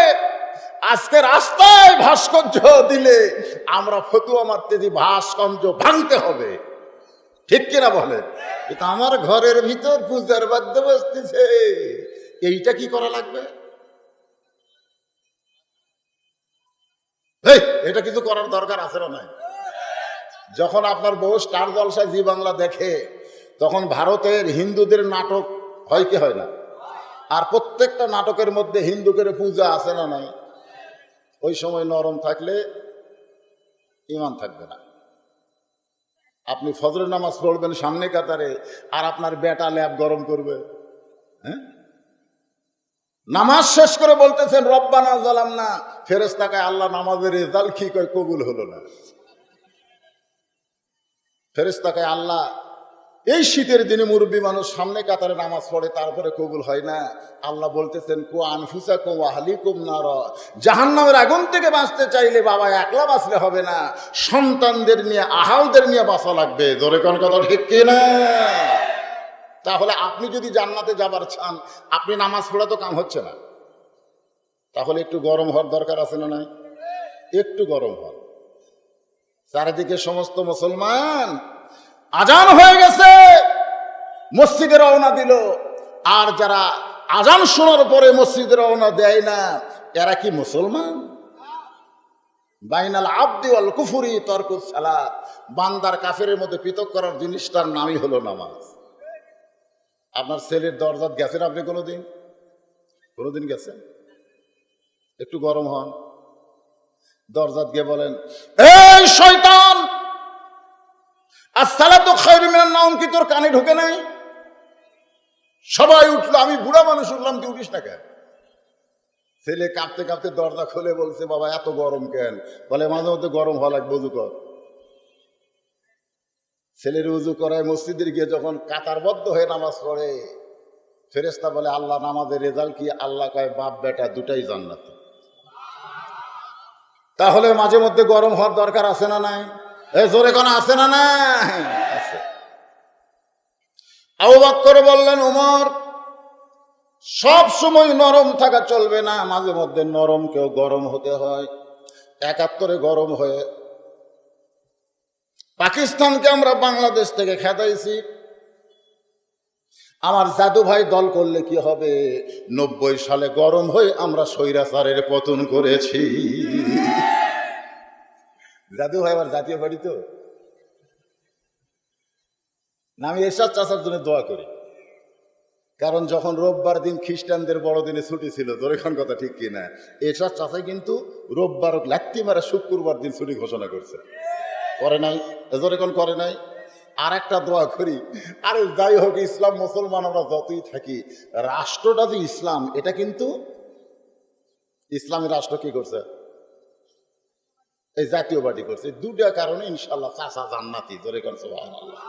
আজকে রাস্তায় ভাস্কর্য দিলে আমরা ফতুয়া মারতে দিই, ভাস্কর্য ভাঙতে হবে। ঠিক কিনা বলে? কিন্তু আমার ঘরের ভিতর পূজার বাদ্য বাজতেছে, এইটা কি করা লাগবে? এটা কিছু করার দরকার আছে না? নাই। যখন আপনার বউ স্টার জলসা জি বাংলা দেখে, তখন ভারতের হিন্দুদের নাটক হয় কি হয় না? আর প্রত্যেকটা নাটকের মধ্যে হিন্দুদের পূজা আছে না নাই? ওই সময় নরম থাকলে ঈমান থাকবে না। আপনি ফজরের নামাজ পড়বেন সামনে কাতারে, আর আপনার বেটা ল্যাব গরম করবে। হ্যাঁ, নামাজ শেষ করে বলতেছেন রব্বানা জালামনা, ফেরেশতাকে আল্লাহ নামাজের রেজাল্ট কি কয়? কবুল হলো না। ফেরেশতাকে আল্লাহ, এই শীতের দিনে মুরব্বী মানুষ সামনে কাতারে নামাজ পড়ে, তারপরে কবুল হয় না। আল্লাহ বলতেছেন কু আনফুসাকুম ওয়া আহলিকুম নার, জাহান্নামের আগুন থেকে বাঁচতে চাইলে বাবা একলা বাঁচলে হবে না, সন্তানদের নিয়ে আহালদের নিয়ে বাঁচা লাগবে। জোরে কোন কথা ঠিক কিনা? তাহলে আপনি যদি জান্নাতে যাবার চান, আপনি নামাজ পড়া তো কাম হচ্ছে না, তাহলে একটু গরম হওয়ার দরকার আছে না নাই? একটু গরম হন। চারিদিকে সমস্ত মুসলমান আজান হয়ে গেছে, মসজিদে রওনা দিল, আর যারা আজান শোনার পরে মসজিদে রওনা দেয় না, এরা কি মুসলমান? বাইনাল আবদি ওয়াল কুফরি তরকুস সালাত, বান্দার কাফেরের মধ্যে পৃথক করার জিনিসটার নামই হলো নামাজ। আপনার ছেলের দরজাত গেছেন আপনি কোনোদিন? কোনোদিন গেছেন? একটু গরম হন, দরজাত গিয়ে বলেন এই শয়তান, আসসালাতু খায়রুম মিনান নাওম, কি তোর কানে ঢোকে নাই? সবাই উঠলো, আমি বুড়া মানুষ উঠলাম, তুই উঠিস না কেন? ছেলে কাঁপতে কাঁপতে দরজা খুলে বলছে বাবা এত গরম কেন? বলে মাঝে মধ্যে গরম হওয়া লাগবে, উজু কর। ছেলের উজু করায় মসজিদের গিয়ে যখন কাতারবদ্ধ হয়ে নামাজ পড়ে, ফেরেশতা বলে আল্লাহ নামাজের রেজাল্ট কি? আল্লাহ কয় বাপ বেটা দুটাই জান্নাতি। তাহলে মাঝে মধ্যে গরম হওয়ার দরকার আছে না নাই? জোরে কোন আছে না নাই? আছে। আবু বকর বললেন ওমর, সব সময় নরম থাকা চলবে না, মাঝে মধ্যে নরম কেউ গরম হতে হয়। ৭১ গরম হয়ে পাকিস্তানকে আমরা বাংলাদেশ থেকে খেদাইছি। আমার জাদু ভাই দল করলে কি হবে? ৯০ সালে গরম হয়ে আমরা স্বৈরাচারের পতন করেছি। জাদু ভাই আবার জাতীয় পার্টি তো, আমি এরশাদ চাচার জন্য দোয়া করি, কারণ যখন রোববার দিন খ্রিস্টানদের বড়দিনে ছুটি ছিল, দোরেখান কথা ঠিক কিনা, এরশাদ চাচাই কিন্তু রোববার লাত্তি মারা শুক্রবার দিন ছুটি ঘোষণা করছে, করে নাই? দোরেখান করে নাই? আর একটা দোয়া করি, আরে যাই হোক, ইসলাম মুসলমান আমরা যতই থাকি, রাষ্ট্রটা যে ইসলাম, এটা কিন্তু ইসলামী রাষ্ট্র কি করছে? এই জাতীয় পার্টি করছে। দুটা কারণে ইনশাল্লাহ চাচা জান্নাতি। জোরে কোন সুবহানাল্লাহ।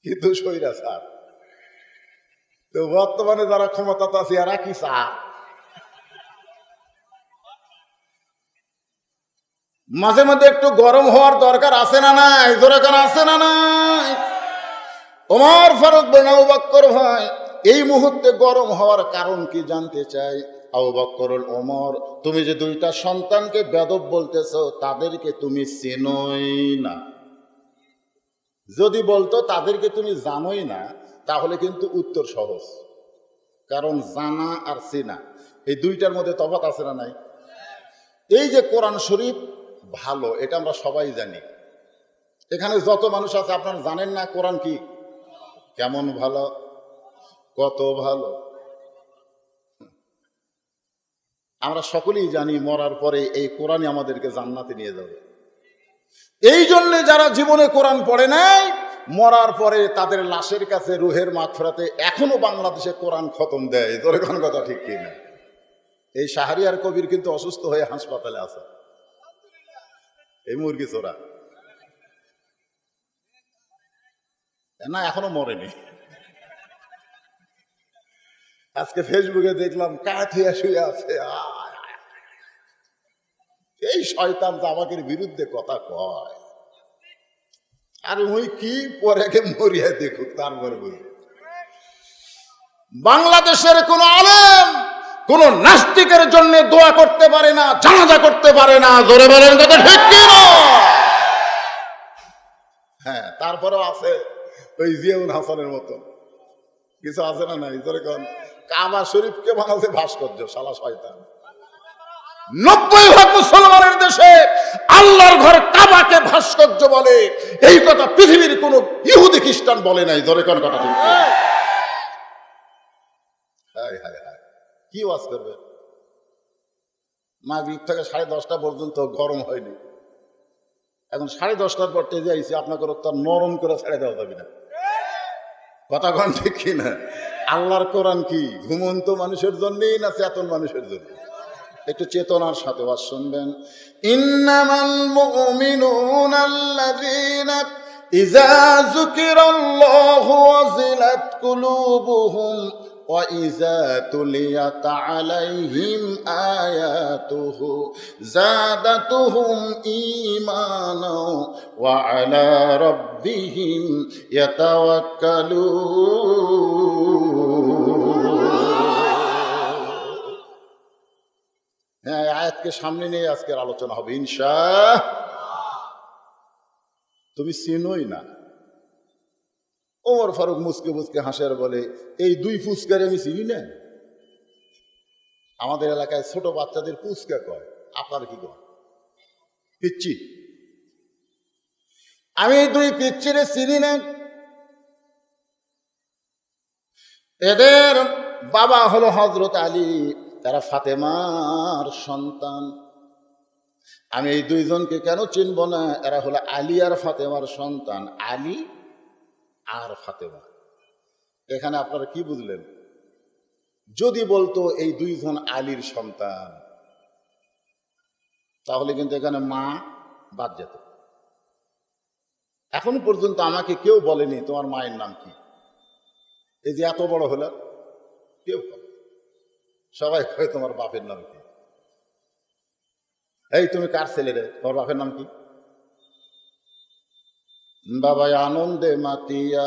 কিন্তু স্বৈরাচার তো বর্তমানে যারা ক্ষমতাতে আছে এরা কি চা? মাঝে মাঝে একটু গরম হওয়ার দরকার আছে না নাই? জোরে কোন আছে না নাই? ওমর ফারুক বলেন আবু বকর ভাই, এই মুহূর্তে গরম হওয়ার কারণ কি জানতে চাই? আবু বকর, ওমর, তুমি যে দুইটা সন্তানকে বেদব বলতেছ, তাদেরকে তুমি চেনোই না। যদি বলতো তাদেরকে তুমি জানোই না, তাহলে কিন্তু উত্তর সহজ, কারণ জানা আর চেনা এই দুইটার মধ্যে তফাৎ আছে না নাই? এই যে কোরআন শরীফ ভালো, এটা আমরা সবাই জানি। এখানে যত মানুষ আছে আপনারা জানেন না কোরআন কি কেমন ভালো, কত ভালো। আমরা সকলেই জানি মরার পরে এই কোরআনই আমাদেরকে জান্নাতে নিয়ে যাবে। এই জন্যে যারা জীবনে কোরআন পড়ে নাই মরার পরে তাদের লাশের কাছে রুহের মাগফিরাতে এখনো বাংলাদেশে কোরআন খতম দেয়। তোর কোন কথা ঠিক কিনা? এই শাহরিয়ার কবির কিন্তু অসুস্থ হয়ে হাসপাতালে আছে, এই মুরগি চোরা না, এখনো মরেনি। আজকে ফেসবুকে দেখলাম কাঠিয়া শুয়ে আছে। এই শয়তান তাবাকের বিরুদ্ধে কথা কয়, আর ওই কি পরে মরিয়া দেখুক, তারপরে বুঝুক। বাংলাদেশের কোন আলেম কোন নাস্তিকের জন্য দোয়া করতে পারে না, জানাজা করতে পারে না। জোরে বলেন কথা ঠিক কি না? হ্যাঁ, তারপরেও আছে ওই জিয়াউল হাসানের মতো কিছু আছে না নাই? জোরে কোন কাবা শরীফকে বানাতে ভাস্কর্য, শালা শয়তান। 90% মুসলমানের দেশে আল্লাহর ঘর কাবাকে ভাস্কর্য বলে, এই কথা পৃথিবীর কোন ইহুদি খ্রিস্টান বলে নাই। জোরে কোন কথা ঠিক? হায় হায় হায়, কি ওয়াজ করবে? মাগরিব থেকে 10:30 পর্যন্ত গরম হয়নি, এখন 10:30টার পর টেজে আইসি, আপনাকে তার নরম করে ছেড়ে দেওয়া যাবে না। কথা কন ঠিক কিনা? আল্লাহর কোরআন কি ঘুমন্ত মানুষের জন্যই না চেতন মানুষের জন্য? একটু চেতনার সাথে ওয়াজ শুনবেন। ইন্নামাল মুমিনুনা আল্লাযীনা ইযা যুকিরাল্লাহু ওয়াজিলাত কুলুবুহুম ওয়া ইযা তুলিয়াত আলাইহিম আয়াতুহু যাদাতুহুম ঈমানা ওয়া আলা রাব্বিহিম ইয়াতাওয়াক্কালুন। হ্যাঁ, আয়াতকে সামনে নিয়ে আজকের আলোচনা হবে ইনশাআল্লাহ। তুমি চিনোই না। ওমর ফারুক মুসকে মুসকে হাসের বলে, এই 2 ফুসকারে আমি চিনি না। আমাদের এলাকায় ছোট বাচ্চাদের ফুসকা কয়, আপনার কি কয়? পিচ্চি। আমি 2 পিচ্চিরে চিনি না। এদের বাবা হলো হযরত আলী, তারা ফাতেমার সন্তান। আমি এই 2 জনকে কেন চিনব না? এরা হলো আলী আর ফাতেমার সন্তান। আলী আর ফাতেমা। এখানে আপনারা কি বুঝলেন? যদি বলতো এই 2 জন আলীর সন্তান, তাহলে কিন্তু এখানে মা বাদ যেত। এখন পর্যন্ত আমাকে কেউ বলেনি তোমার মায়ের নাম কি। এই যে এত বড় হলো, কেউ সবাই কয় তোমার বাপের নাম কি? এই তুমি কার ছেলে রে? তোমার বাপের নাম কি? বাবাই আনন্দে মাতিয়া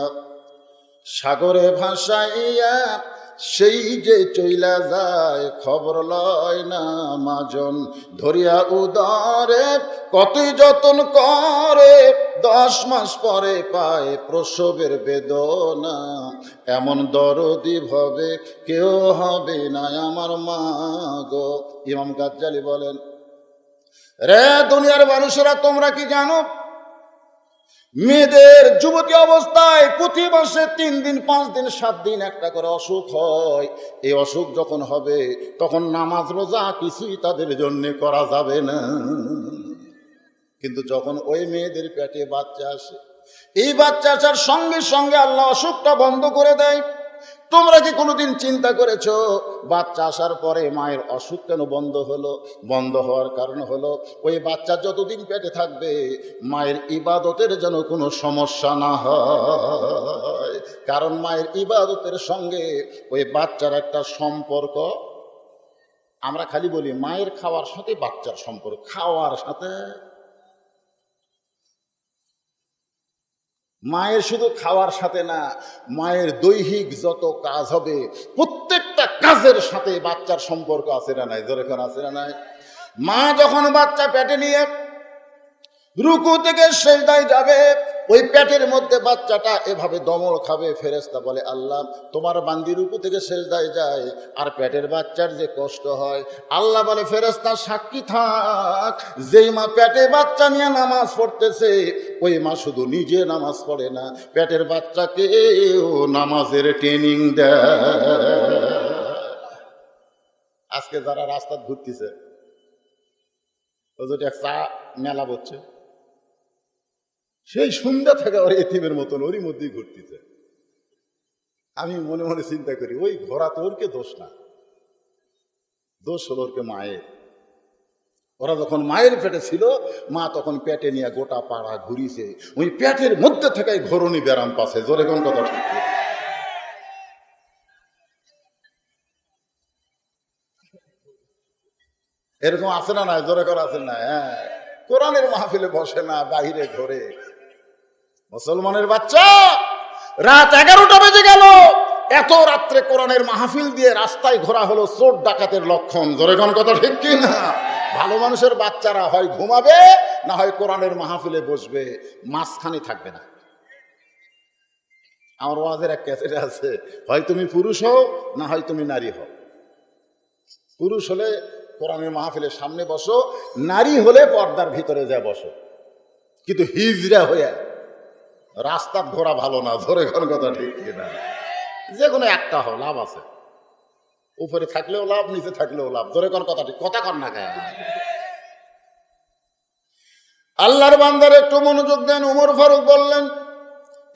সাগরে ভাসাইয়া সেই যে চইলা যায়, খবর লয় না মাজন ধরিয়া উদরে, কতই যতন করে 10 মাস পরে পায় প্রসবের বেদনা। এমন দরদি ভাবে কেউ হবে না আমার মা গো। ইমাম গাজ্জালি বলেন, রে দুনিয়ার মানুষেরা, তোমরা কি জানো মেয়েদের যুবতী অবস্থায় প্রতি মাসে 3 দিন 5 দিন 7 দিন একটা করে অসুখ হয়। এই অসুখ যখন হবে তখন নামাজ রোজা কিছুই তাদের জন্য করা যাবে না। কিন্তু যখন ওই মেয়েদের পেটে বাচ্চা আসে, এই বাচ্চা আসার সঙ্গে সঙ্গে আল্লাহ অসুখটা বন্ধ করে দেয়। তোমরা কি কোনোদিন চিন্তা করেছো বাচ্চা আসার পরে মায়ের অসুখ কেন বন্ধ হলো? বন্ধ হওয়ার কারণ হলো ওই বাচ্চা যতদিন পেটে থাকবে মায়ের ইবাদতের যেন কোনো সমস্যা না হয়। কারণ মায়ের ইবাদতের সঙ্গে ওই বাচ্চার একটা সম্পর্ক। আমরা খালি বলি মায়ের খাওয়ার সাথে বাচ্চার সম্পর্ক, খাওয়ার সাথে। মায়ের শুধু খাওয়ার সাথে না, মায়ের দৈহিক যত কাজ হবে প্রত্যেকটা কাজের সাথে বাচ্চার সম্পর্ক আছে না নাই? যেরকম আছে না নাই? মা যখন বাচ্চা পেটে নিয়ে রুকু থেকে সিজদায় যাবে, ওই পেটের মধ্যে বাচ্চাটা এভাবে দমল খাবে। ফেরেশতা বলে, আল্লাহ তোমার বান্দি রুকু থেকে সিজদায় যায় আর পেটের বাচ্চার যে কষ্ট হয়। আল্লাহ বলে, ফেরেশতা সাক্ষী থাক, যেই মা পেটে বাচ্চা নিয়ে নামাজ পড়তেছে ওই মা শুধু নিজে নামাজ পড়ে না, পেটের বাচ্চাকেও নামাজের ট্রেনিং দেয়। আজকে যারা রাস্তা ঘুরতেছে, ওই যে চা মেলা বলছে, সেই সন্ধ্যা থেকে ওর এতিমের মতন ওরই মধ্যেই ঘুরতেছে। আমি মনে মনে চিন্তা করি, ওই ঘোড়া তো ওরকে দোষ না, দোষ হলো ওরকে মায়ের। ওরা যখন মায়ের পেটে ছিল, মা তখন পেটে নিয়ে গোটা পাড়া ঘুরিছে, ওই পেটের মধ্যে থেকে ঘরণী ব্যারাম পাচ্ছে। জোরে কোন কথা ঠিক? এরকম আছে না? না জোরে করে আছে না? হ্যাঁ, কোরআনের মাহফিলে বসে না, বাহিরে ঘোরে। মুসলমানের বাচ্চা, রাত 11টা বেজে গেল, এত রাত্রে কোরআনের মাহফিল দিয়ে রাস্তায় ঘোরা হলো চোর ডাকাতের লক্ষণ। জোরে কোন কথা ঠিক কি না? ভালো মানুষের বাচ্চারা হয় ঘুমাবে, না হয় কোরআনের মাহফিলে বসবে, মাঝখানে থাকবে না। আমার ওয়াজের এক ক্যাসেটে আছে, হয় তুমি পুরুষ হও, না হয় তুমি নারী হও। পুরুষ হলে কোরআনের মাহফিলের সামনে বসো, নারী হলে পর্দার ভিতরে যা বসো, কিন্তু হিজড়া হয়ে রাস্তার ঘোরা ভালো না। ধরে কোন কথা ঠিক কিনা? যে কোনো একটা হও, লাভ আছে। উপরে থাকলেও লাভ, নিচে থাকলেও লাভ। ধরে কোন কথা ঠিক? কথা কর না কেন? আল্লাহর বান্দার একটু মনোযোগ দেন। ওমর ফারুক বললেন,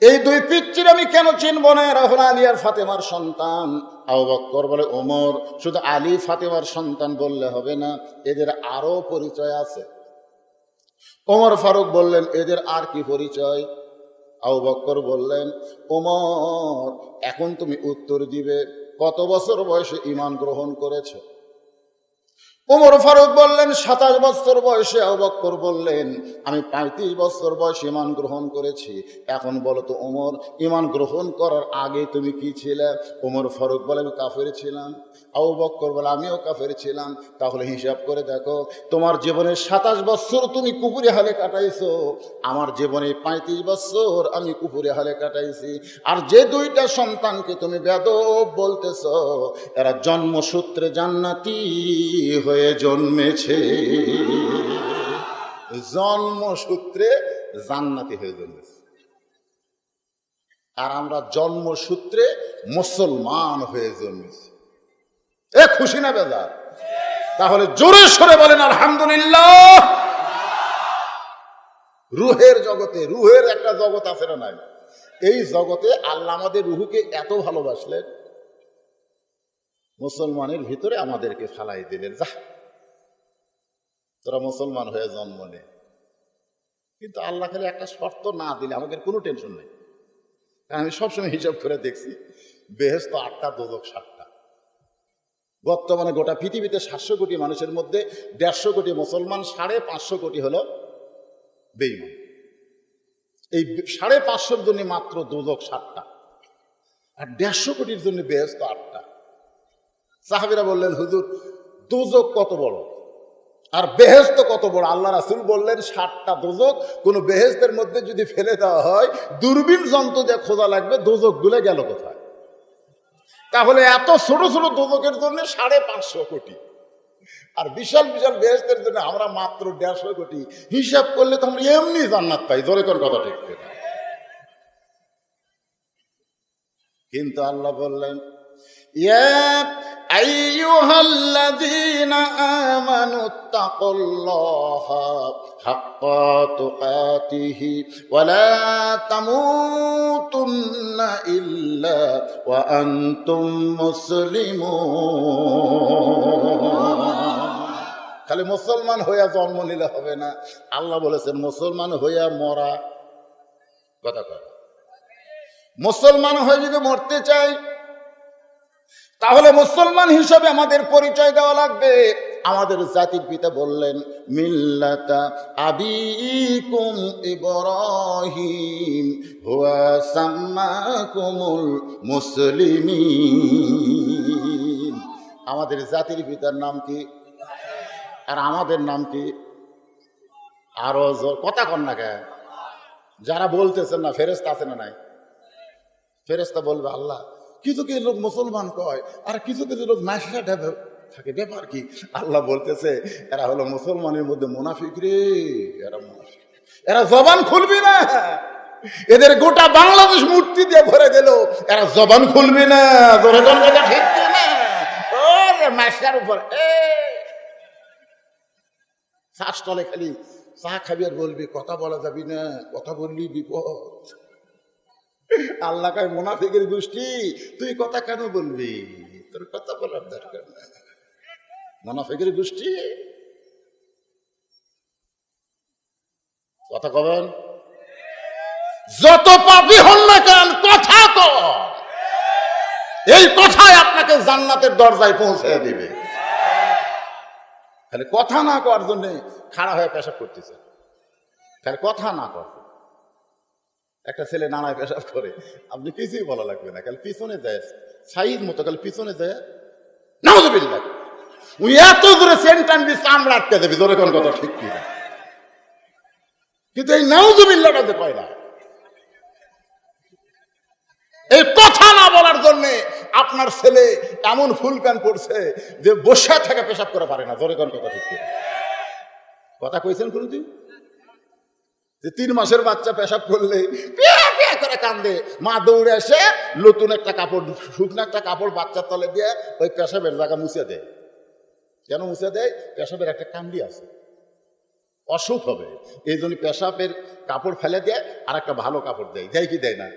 এই দুই পিচ্চির আমি কেন চিনব না? এরা হলো আলী আর ফাতেমার সন্তান। আবু বকর বলে, ওমর, শুধু আলী ফাতেমার সন্তান বললে হবে না, এদের আরো পরিচয় আছে। ওমর ফারুক বললেন, এদের আর কি পরিচয়? আবু বকর বললেন, ওমর, এখন তুমি উত্তর দিবে, কত বছর বয়সে ঈমান গ্রহণ করেছ? ওমর ফারুক বললেন, 27 বছর বয়সে। আবু বকর বললেন, আমি 35 বছর বয়সে ঈমান গ্রহণ করেছি। এখন বলো তো ওমর, ঈমান গ্রহণ করার আগে তুমি কি ছিলে? ওমর ফারুক বলে, আমি কাফের ছিলাম। আবু বকর বলে, আমিও কাফের ছিলাম। তাহলে হিসাব করে দেখো, তোমার জীবনের 27 বছর তুমি কুফরি হালে কাটাইছো, আমার জীবনে 35 বছর আমি কুফরি হালে কাটাইছি। আর যে দুইটা সন্তানকে তুমি বেয়াদব বলতেছ, এরা জন্মসূত্রে জান্নাতি হয়ে জন্মেছে। জন্মসূত্রে জান্নাতি হয়ে জন্মেছে, আর আমরা জন্মসূত্রে মুসলমান হয়ে জন্মেছি। এ খুশি না বেজার? তাহলে জোরে সরে বলেন আলহামদুলিল্লাহ। রুহের জগতে, রুহের একটা জগৎ আছে না নাই? এই জগতে আল্লাহ আমাদের রুহুকে এত ভালোবাসলেন, মুসলমানের ভিতরে আমাদেরকে ফালাই দিলেন, যা তোরা মুসলমান হয়ে জন্ম নে। কিন্তু আল্লাহ খালি একটা শর্ত না দিলে আমাদের কোনো টেনশন নেই। আমি সবসময় হিসাব করে দেখছি, বেহেশত 8টা, দোজখ 7টা। বর্তমানে গোটা পৃথিবীতে 700 কোটি মানুষের মধ্যে 150 কোটি মুসলমান, 550 কোটি হলো বেঈমান। এই 550 জন্য মাত্র দোজখ 7টা, আর 150 কোটির জন্য বেহেশত 8টা। সাহাবীরা বললেন, হুজুর, দোজখ কত বড় আর বেহেশত কত বড়? আল্লাহ রাসূল বললেন, 7টা দোজখ কোন বেহেশতের মধ্যে যদি ফেলে দেওয়া হয়, দূরবীন যন্ত্র দিয়ে খোঁজা লাগবে দোজখ গুলে গেল কোথায়। তাহলে এত ছোট ছোট দোজখের জন্য 550 কোটি, আর বিশাল বিশাল বেহেশতের জন্য আমরা মাত্র 150 কোটি। হিসাব করলে তো আমরা এমনি জান্নাত পাই। জোরে কোন কথা ঠিক? কিন্তু আল্লাহ বললেন, ইয়া আইয়ুহাল্লাযীনা আমানুত্তাকুল্লাহা হাক্কা তুকাতিহি ওয়া লা তামুতুন্না ইল্লা ওয়া আনতুম মুসলিমুন। খালি মুসলমান হইয়া জন্ম নিলে হবে না, আল্লাহ বলেছেন মুসলমান হইয়া মরা। কথা কয়, মুসলমান হয়ে যদি মরতে চাই, তাহলে মুসলমান হিসাবে আমাদের পরিচয় দেওয়া লাগবে। আমাদের জাতির পিতা বললেন, মিল্লাতা আবিকুম ইব্রাহিম হুয়া সাম্মাকুমুল মুসলিমিন। আমাদের জাতির পিতার নাম কি? আর আমাদের নাম কি? আরো কথা কন না কেন? যারা বলতেছেন না, ফেরেশতা আছে না নাই? ফেরেশতা বলবে, আল্লাহ, কিছু কিছু লোক মুসলমান কয় আর কিছু কিছু লোক নাশা থাকে, ব্যাপার কি? আল্লাহ বলতেছে, এরা হলো মুসলমানের মধ্যে মুনাফিক রে। এরা মুনাফিক, এরা জবান খুলবি না। এদের গোটা বাংলাদেশ মূর্তি দিয়ে ভরে দিল, এরা জবান খুলবি না। জোরে কোন কথা ঠিক না? ওরে মাশার উপর চা স্টলে খালি চা খাবি আর বলবি, কথা বলা যাবি না, কথা বললি বিপদ। আল্লাহ কয় মুনাফিকের গোষ্ঠী, তুই কথা কেন বলবি, তোর কথা বলার দরকার না। মুনাফিকের গোষ্ঠী কথা কবেন, যত পাপী হন না কেন কথা কর, এই কথাই আপনাকে জান্নাতের দরজায় পৌঁছে দিবে। খালি কথা না করার জন্য খাড়া হয়ে পেশাব করতেছে, খালি কথা না কর। একটা ছেলে নানায় পেশাব করে, আপনি কিছুই বলা লাগবে না, খালি পিছনে যায় সাইজ মতো, খালি পিছনে যায় নাউযুবিল্লাহ, উনি এত জোরে সেন্টান দিয়ে চামড়া আটকে দেবে, জোরে কোন কথা ঠিক কি না, কিন্তু এই নাউযুবিল্লাহটা যে কয় না। এই কথা না বলার জন্য আপনার ছেলে এমন ফুল প্যান্ট পড়ছে যে বসে থেকে পেশাব করে পারে না, জোরে কোন কথা ঠিক কি না। কথা কইছেন কোনদিন যে 3 মাসের বাচ্চা পেশাব করলে পিয়া পিয়া করে কান্দে, মা দৌড়ে এসে নতুন একটা কাপড়, শুকনো একটা কাপড় বাচ্চার তলে দিয়ে ওই পেশাবের জায়গা মুছে দেয়। কেন মুছে দেয়? পেশাবের একটা কান্ডি আছে, অসুখ হবে, এই জন্য পেশাবের কাপড় ফেলে দেয় আর একটা ভালো কাপড় দেয়, দেয় কি দেয় না?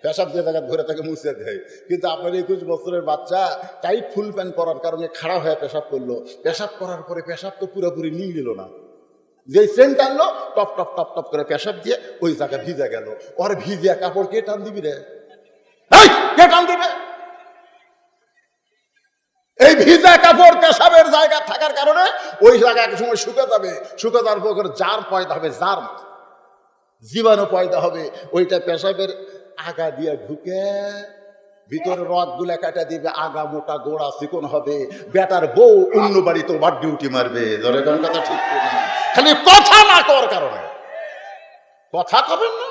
পেশাব যে জায়গা ধরে তাকে মুছে দেয়। কিন্তু আপনার 21 বছরের বাচ্চা টাইট ফুল প্যান্ট পরার কারণে খাড়া হয়ে পেশাব করলো, পেশাব করার পরে পেশাব তো পুরোপুরি নিয়ে নিল না, যে সেন্ট আনলো টপ টপ টপ টপ করে পেশাব দিয়ে ওই জায়গা ভিজে গেল। ওর ভিজিয়া কাপড় কে টান দিবি রে? কে টান দিবে? এই ভিজা কাপড় পেশাবের জায়গা থাকার কারণে ওই জায়গা এক সময় শুকে যাবে, শুকে যাওয়ার পর জার পয়দা হবে, জার জীবাণু পয়দা হবে, ওইটা পেশাবের আগা দিয়ে ঢুকে ভিতরে রথ গুলা কাটা দিবে, আগা মোটা গোড়া চিকন হবে, বেটার বউ অন্য বাড়িতে ওভার ডিউটি মারবে, ধরে কোন কথা ঠিক না। খালি কথা না করার কারণে, কথা কবেন না,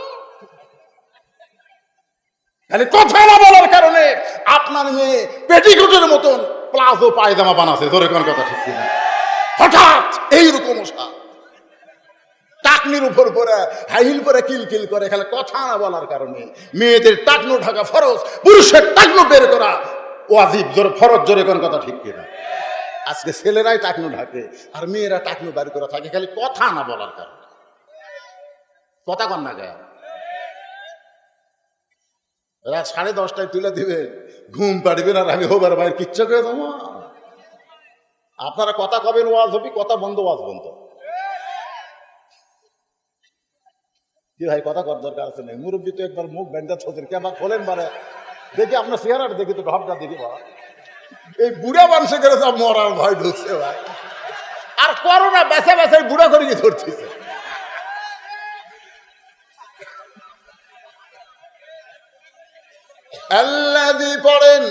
খালি কথা না বলার কারণে আপনার মেয়ে পেটিকোটের মতন প্লাজো পায়জামা বানাচ্ছে, ধরে কোন কথা ঠিক না। হঠাৎ এইরকম টাকনির উপর পরে হাইহিল পরে কিলকিল করে, খালি কথা না বলার কারণে মেয়েদের টাকনো ঢাকা ফরজ, পুরুষের টাকনো বের করা ওয়াজিব, জোরে ফরজ, জোরে কোন কথা ঠিক কিনা। আজকে ছেলেরাই টাকনো ঢাকে আর মেয়েরা টাকনো বের করা থাকে, খালি কথা না বলার কারণে। কথা কন না গায়ে, রাত 10:30টায় তুলে দিবে, ঘুম পাড়বেন আর আমি হোবার ভাইয়ের কিচ্ছা করে দেবো। আপনারা কথা কবেন, ওয়াজ হবি, কথা বন্ধ, ওয়াজ বন্ধ। কি ভাই কথা কর দরকার আছে নাই, মুরব্বী তো একবার মুখ ব্যান্ডা ছোটেন কে বা খোলেন বারে দেখি, আপনার চেহারাটা দেখি তো, ঢপটা দেখি বা এই বুড়া মানুষে করে সব মরার ভয় ঢুকছে ভাই, আর করোনা বেসা বেসায় বুড়া করে গিয়ে ধরতেছে। আল্লাযী পড়েন,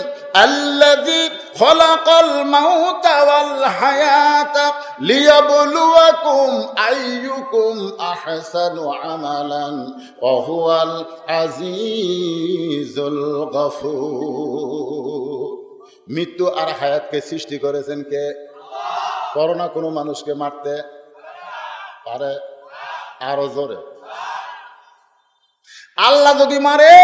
আল্লাযী খলাকাল মাউতা ওয়াল হায়াতা লিয়াবলুয়াকুম আইয়ুকুম আহসানু আমালান ওয়া হুয়াল আজিজুল গফুর। মৃত্যু আর হায়াতকে সৃষ্টি করেছেন কে? করোনা কোনো মানুষকে মারতে পারে? আরো জোরে, আল্লাহ যদি মারে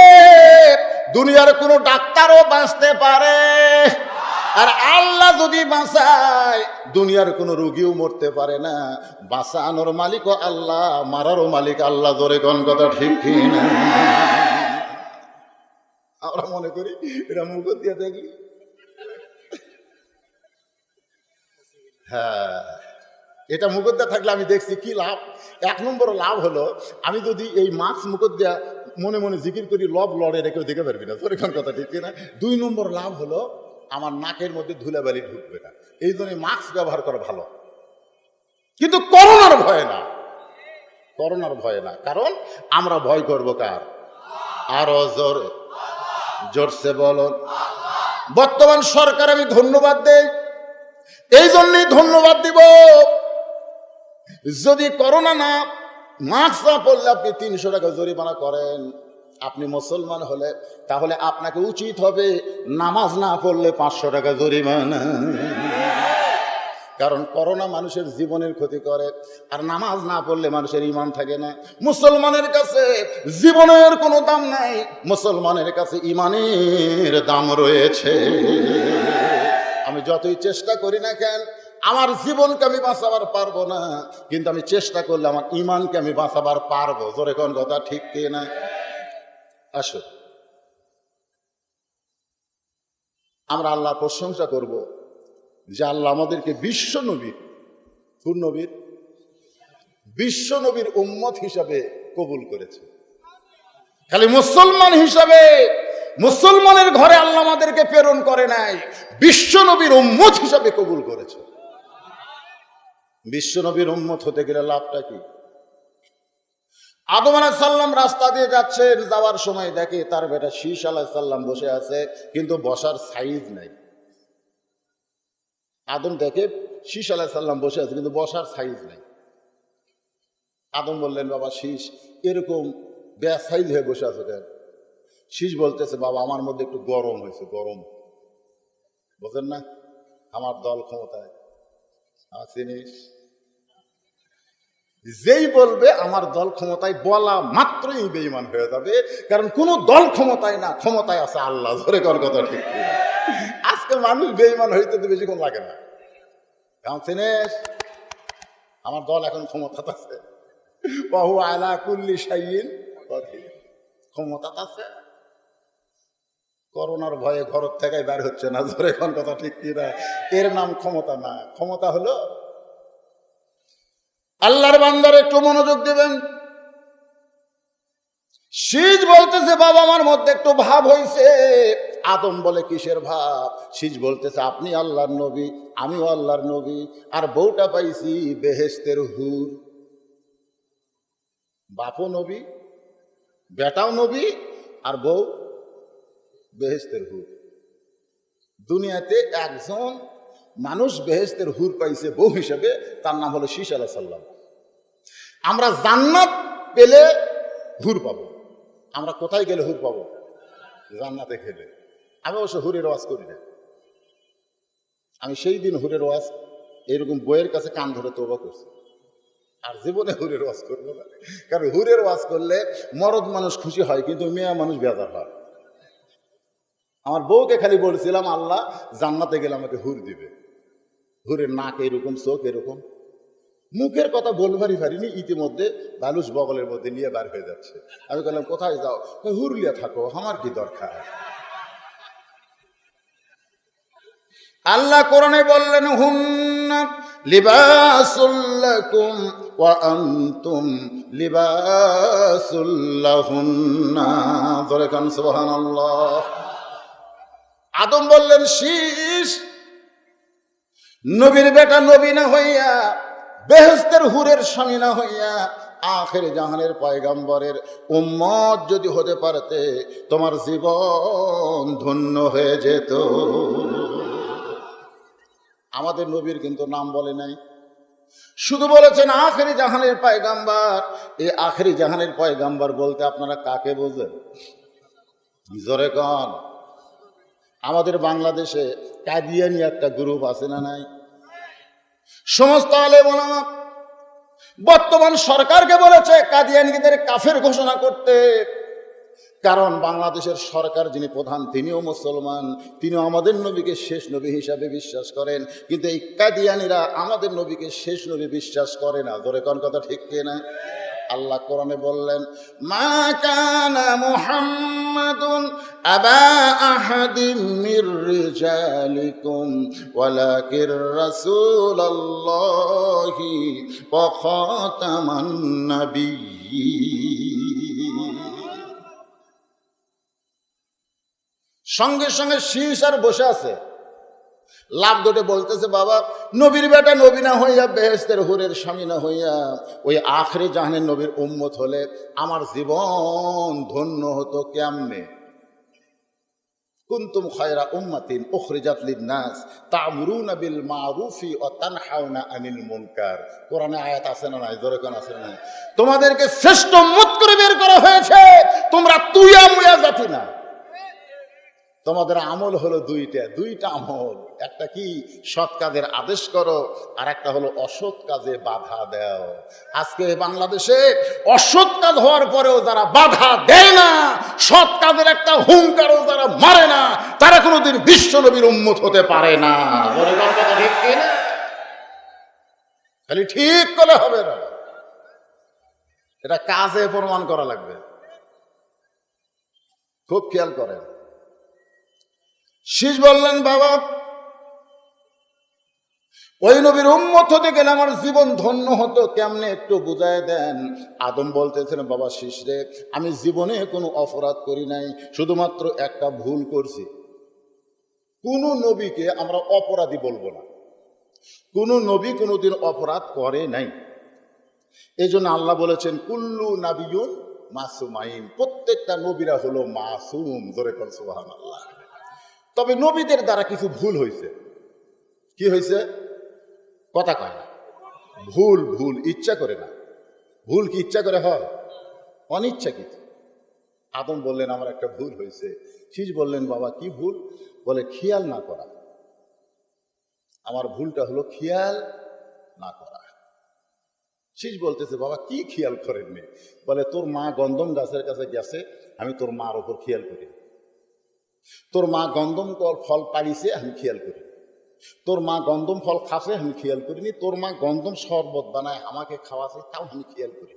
দুনিয়ার কোনো ডাক্তারও বাঁচতে পারে, আর আল্লাহ যদি বাঁচায় দুনিয়ার কোনো রোগীও মরতে পারে না। বাঁচানোর মালিকও আল্লাহ, মারারও মালিক আল্লাহ, জোরে কোন কথা ঠিক কিনা। আমরা মনে করি এটা মুখ দিয়ে দেখি, হ্যাঁ এটা মুখদ্দা থাকলে আমি দেখছি কি লাভ। 1 নম্বর লাভ হলো, আমি যদি এই মাস্ক মুখদ্দা মনে মনে জিকির করি, লব লড়ে রেখেও দেখে পারবি না, তোর এখন কথা ঠিক না। 2 নম্বর লাভ হলো, আমার নাকের মধ্যে ধুলাবালি ঢুকবে না, এই জন্য মাস্ক ব্যবহার করা ভালো। কিন্তু করোনার ভয় না, করোনার ভয় না, কারণ আমরা ভয় করবো কার? আরো জোরে, জোরসে বলুন। বর্তমান সরকার আমি ধন্যবাদ দেই, এই জন্যই ধন্যবাদ দিব, যদি করোনা না মাস্ক না পড়লে আপনি 300 টাকা জরিমানা করেন, আপনি মুসলমান হলে তাহলে আপনাকে উচিত হবে নামাজ না পড়লে 500 টাকা জরিমানা। কারণ করোনা মানুষের জীবনের ক্ষতি করে, আর নামাজ না পড়লে মানুষের ঈমান থাকে না। মুসলমানের কাছে জীবনের কোনো দাম নাই, মুসলমানের কাছে ঈমানের দাম রয়েছে। আমি যতই চেষ্টা করি না কেন, আমার জীবনকে আমি বাঁচাবার পারবো না, কিন্তু আমি চেষ্টা করলে আমার ইমানকে আমি বাঁচাবার পারবো। জোরে কোন কথা ঠিক কি না? আসো আমরা আল্লাহ প্রশংসা করব যে আল্লাহ আমাদেরকে বিশ্ব নবীর, কোন নবীর? বিশ্ব নবীর উম্মত হিসাবে কবুল করেছে। খালি মুসলমান হিসাবে, মুসলমানের ঘরে আল্লাহ আমাদেরকে প্রেরণ করে নাই, বিশ্ব নবীর উম্মত হিসাবে কবুল করেছে। বিশ্ব নবীর উম্মত হতে গেলে লাভটা কি? আদম আলাইহিস সালাম রাস্তা দিয়ে যাচ্ছেন, যাওয়ার সময় দেখে তার বেটা শীষ আলাইহিস সালাম বসে আছে, কিন্তু বসার সাইজ নাই। আদম দেখে শীষ আলাইহিস সালাম বসে আছে, কিন্তু বসার সাইজ নাই। আদম বললেন, বাবা শীষ, এরকম বেসাইজ হয়ে বসে আছো কেন? শীষ বলতেছে, বাবা আমার মধ্যে একটু গরম হয়েছে, গরম। বোঝেন না? আমার দল ক্ষমতায়, আমার চিনিস? যেই বলবে আমার দল ক্ষমতায়, বলা মাত্রই বেঈমান হয়ে যাবে, কারণ কোন দল ক্ষমতায় না, ক্ষমতায় আছে আল্লাহ। ধরে কোন কথা ঠিক? আজকে মানুষ বেঈমান হইতে তো বেশিক্ষণ লাগে না। কারণ চিনিস, আমার দল এখন ক্ষমতা আছে, বাহু আলা কুল্লি শাইইন কদির, ক্ষমতা আছে। করোনার ভয়ে ঘর থেকে বের হচ্ছে না। ধরে কোন কথা ঠিক কি না? এর নাম ক্ষমতা না, ক্ষমতা হলো আল্লাহর বান্দার। একটু মনোযোগ দিবেন। শীষ বলতেছে, বাবা আমার মধ্যে একটু ভাব হয়েছে। আদম বলে, কিসের ভাব? শীষ বলতেছে, আপনি আল্লাহর নবী, আমিও আল্লাহর নবী, আর বউটা পাইছি বেহেশতের হুর। বাপও নবী, বেটাও নবী, আর বউ বেহেশতের হুর। দুনিয়াতে একজন মানুষ বেহেশতের হুর পাইছে বউ হিসেবে, তার নাম হলো শীষ আলাইহিস সালাম। আমরা জান্নাত পেলে হুর পাবো। আমরা কোথায় গেলে হুর পাবো? জান্নাতে গেলে। আমি অবশ্য হুরের ওয়াজ করি না। আমি সেই দিন হুরের ওয়াজ এরকম বইয়ের কাছে কান ধরে তওবা করছি, আর জীবনে হুরের ওয়াজ করবো না। কারণ হুরের ওয়াজ করলে মরদ মানুষ খুশি হয়, কিন্তু মেয়ে মানুষ বেজার হয়। আমার বউকে খালি বলছিলাম, আল্লাহ জান্নাতে গেলে আমাকে হুর দিবে। হুরের নাক এরকম, চোখ এরকম। মুখের কথা বলবারই পারিনি, ইতিমধ্যে বালুস বগলের মধ্যে নিয়ে বার হয়ে যাচ্ছে। আমি বললাম, কোথায় যাও? হুরলিয়া থাকো, আমার কি দরকার? আল্লাহ কোরআনে বললেন, হুন্না লিবাসুল লাকুম ওয়া আনতুম লিবাসুল লাহুন্না। ধরে কান সুবহানাল্লাহ। আদম বললেন, শীষ নবীর বেটা নবী না হইয়া, বেহেশতের হুরের স্বামী না হইয়া, আখির জাহানের পয়গম্বরের উম্মত যদি হতে পারতে, তোমার জীবন ধন্য হয়ে যেত। আমাদের নবীর কিন্তু নাম বলে নাই, শুধু বলেছেন আখিরি জাহানের পয়গম্বর। এই আখিরি জাহানের পয়গম্বর বলতে আপনারা কাকে বোঝেন? জোরে কন। আমাদের বাংলাদেশে কাদিয়ানি একটা গ্রুপ আছে না নাই? সমস্ত আলেম ওলামা বর্তমান সরকারকে বলেছে কাদিয়ানীদের কাফের ঘোষণা করতে। কারণ বাংলাদেশের সরকার যিনি প্রধান, তিনিও মুসলমান, তিনিও আমাদের নবীকে শেষ নবী হিসাবে বিশ্বাস করেন, কিন্তু এই কাদিয়ানীরা আমাদের নবীকে শেষ নবী বিশ্বাস করে না। ধরে কোন কথা ঠিক কিনা? আল্লাহ কোরআনে বললেন, মা কানা মুহাম্মাদুন আবা আহাদিম মির রিজালিকুম ওয়ালাকির রাসূলুল্লাহি ওয়া খাতামান নাবিয়্যিন। সঙ্গে সঙ্গে শীষ আর বসে আছে, লাভ দুটো বলতেছে, বাবা নবীর বেটা নবী না হইয়া, বেহেশতের হুরের স্বামী না হইয়া, ওই আখিরি জাহানের নবীর উম্মত হলে আমার জীবন ধন্য হতো কেমনে? কুনতুম খায়রা উম্মাতিন উখরিজাত লিন-নাস তা'মুরুনা বিল মা'রুফি ওয়া তানহাউনা আনিল মুনকার। কোরআনে আয়াত আছে না নাই? জোরে কোন আছে না? তোমাদেরকে শ্রেষ্ঠ উম্মত করে বের করা হয়েছে, তোমরা তুইয়া মুয়া জাতি না। তোমাদের আমল হলো দুইটা আমল। একটা কি? সৎ কাজের আদেশ করো, আর একটা হলো অসৎ কাজে বাধা দাও। আজকে বাংলাদেশে অসৎ কাজ হওয়ার পরেও যারা বাধা দেয় না, সৎ কাজের একটা হুঙ্কারও যারা মারে না, তারা কোনোদিন বিশ্ব নবীর উম্মত হতে পারে না। ঠিক কিনা? খালি ঠিক করলে হবে না, এটা কাজে প্রমাণ করা লাগবে। খুব খেয়াল করেন। শীষ বললেন, বাবা ওই নবীর উম্মত হতে গেলে আমার জীবন ধন্য হতো, কেমনে একটু বুঝায় দেন। আদম বলতেছেন, বাবা শীষ রে, আমি জীবনে কোনো অপরাধ করি নাই, শুধুমাত্র একটা ভুল করছি। কোন নবীকে আমরা অপরাধী বলবো না, কোন নবী কোনোদিন অপরাধ করে নাই। এই জন্য আল্লাহ বলেছেন কুল্লু নাবিয়ুন মাসুমাইন, প্রত্যেকটা নবীরা হলো মাসুম। জোরে কর সুবহানাল্লাহ। তবে নবীদের দ্বারা কিছু ভুল হয়েছে। কি হয়েছে? কথা কয় না। ভুল ভুল ইচ্ছা করে না। ভুল কি ইচ্ছা করে হয়? অনিচ্ছাকৃত। আদম বললেন, আমার একটা ভুল হয়েছে। শীষ বললেন, বাবা কি ভুল? বলে খেয়াল না করা। আমার ভুলটা হলো খেয়াল না করা। শীষ বলতেছে, বাবা কি খেয়াল করেননি? বলে তোর মা গন্ধম গাছের কাছে গেছে, আমি তোর মার ওপর খেয়াল করি। তোর মা গন্ধম ফল পাড়িছে, আমি খেয়াল করি। তোর মা গন্ধম ফল খাসে, আমি খেয়াল করিনি। তোর মা গন্ধম শরবত বানায় আমাকে খাওয়াছে, তাও আমি খেয়াল করি।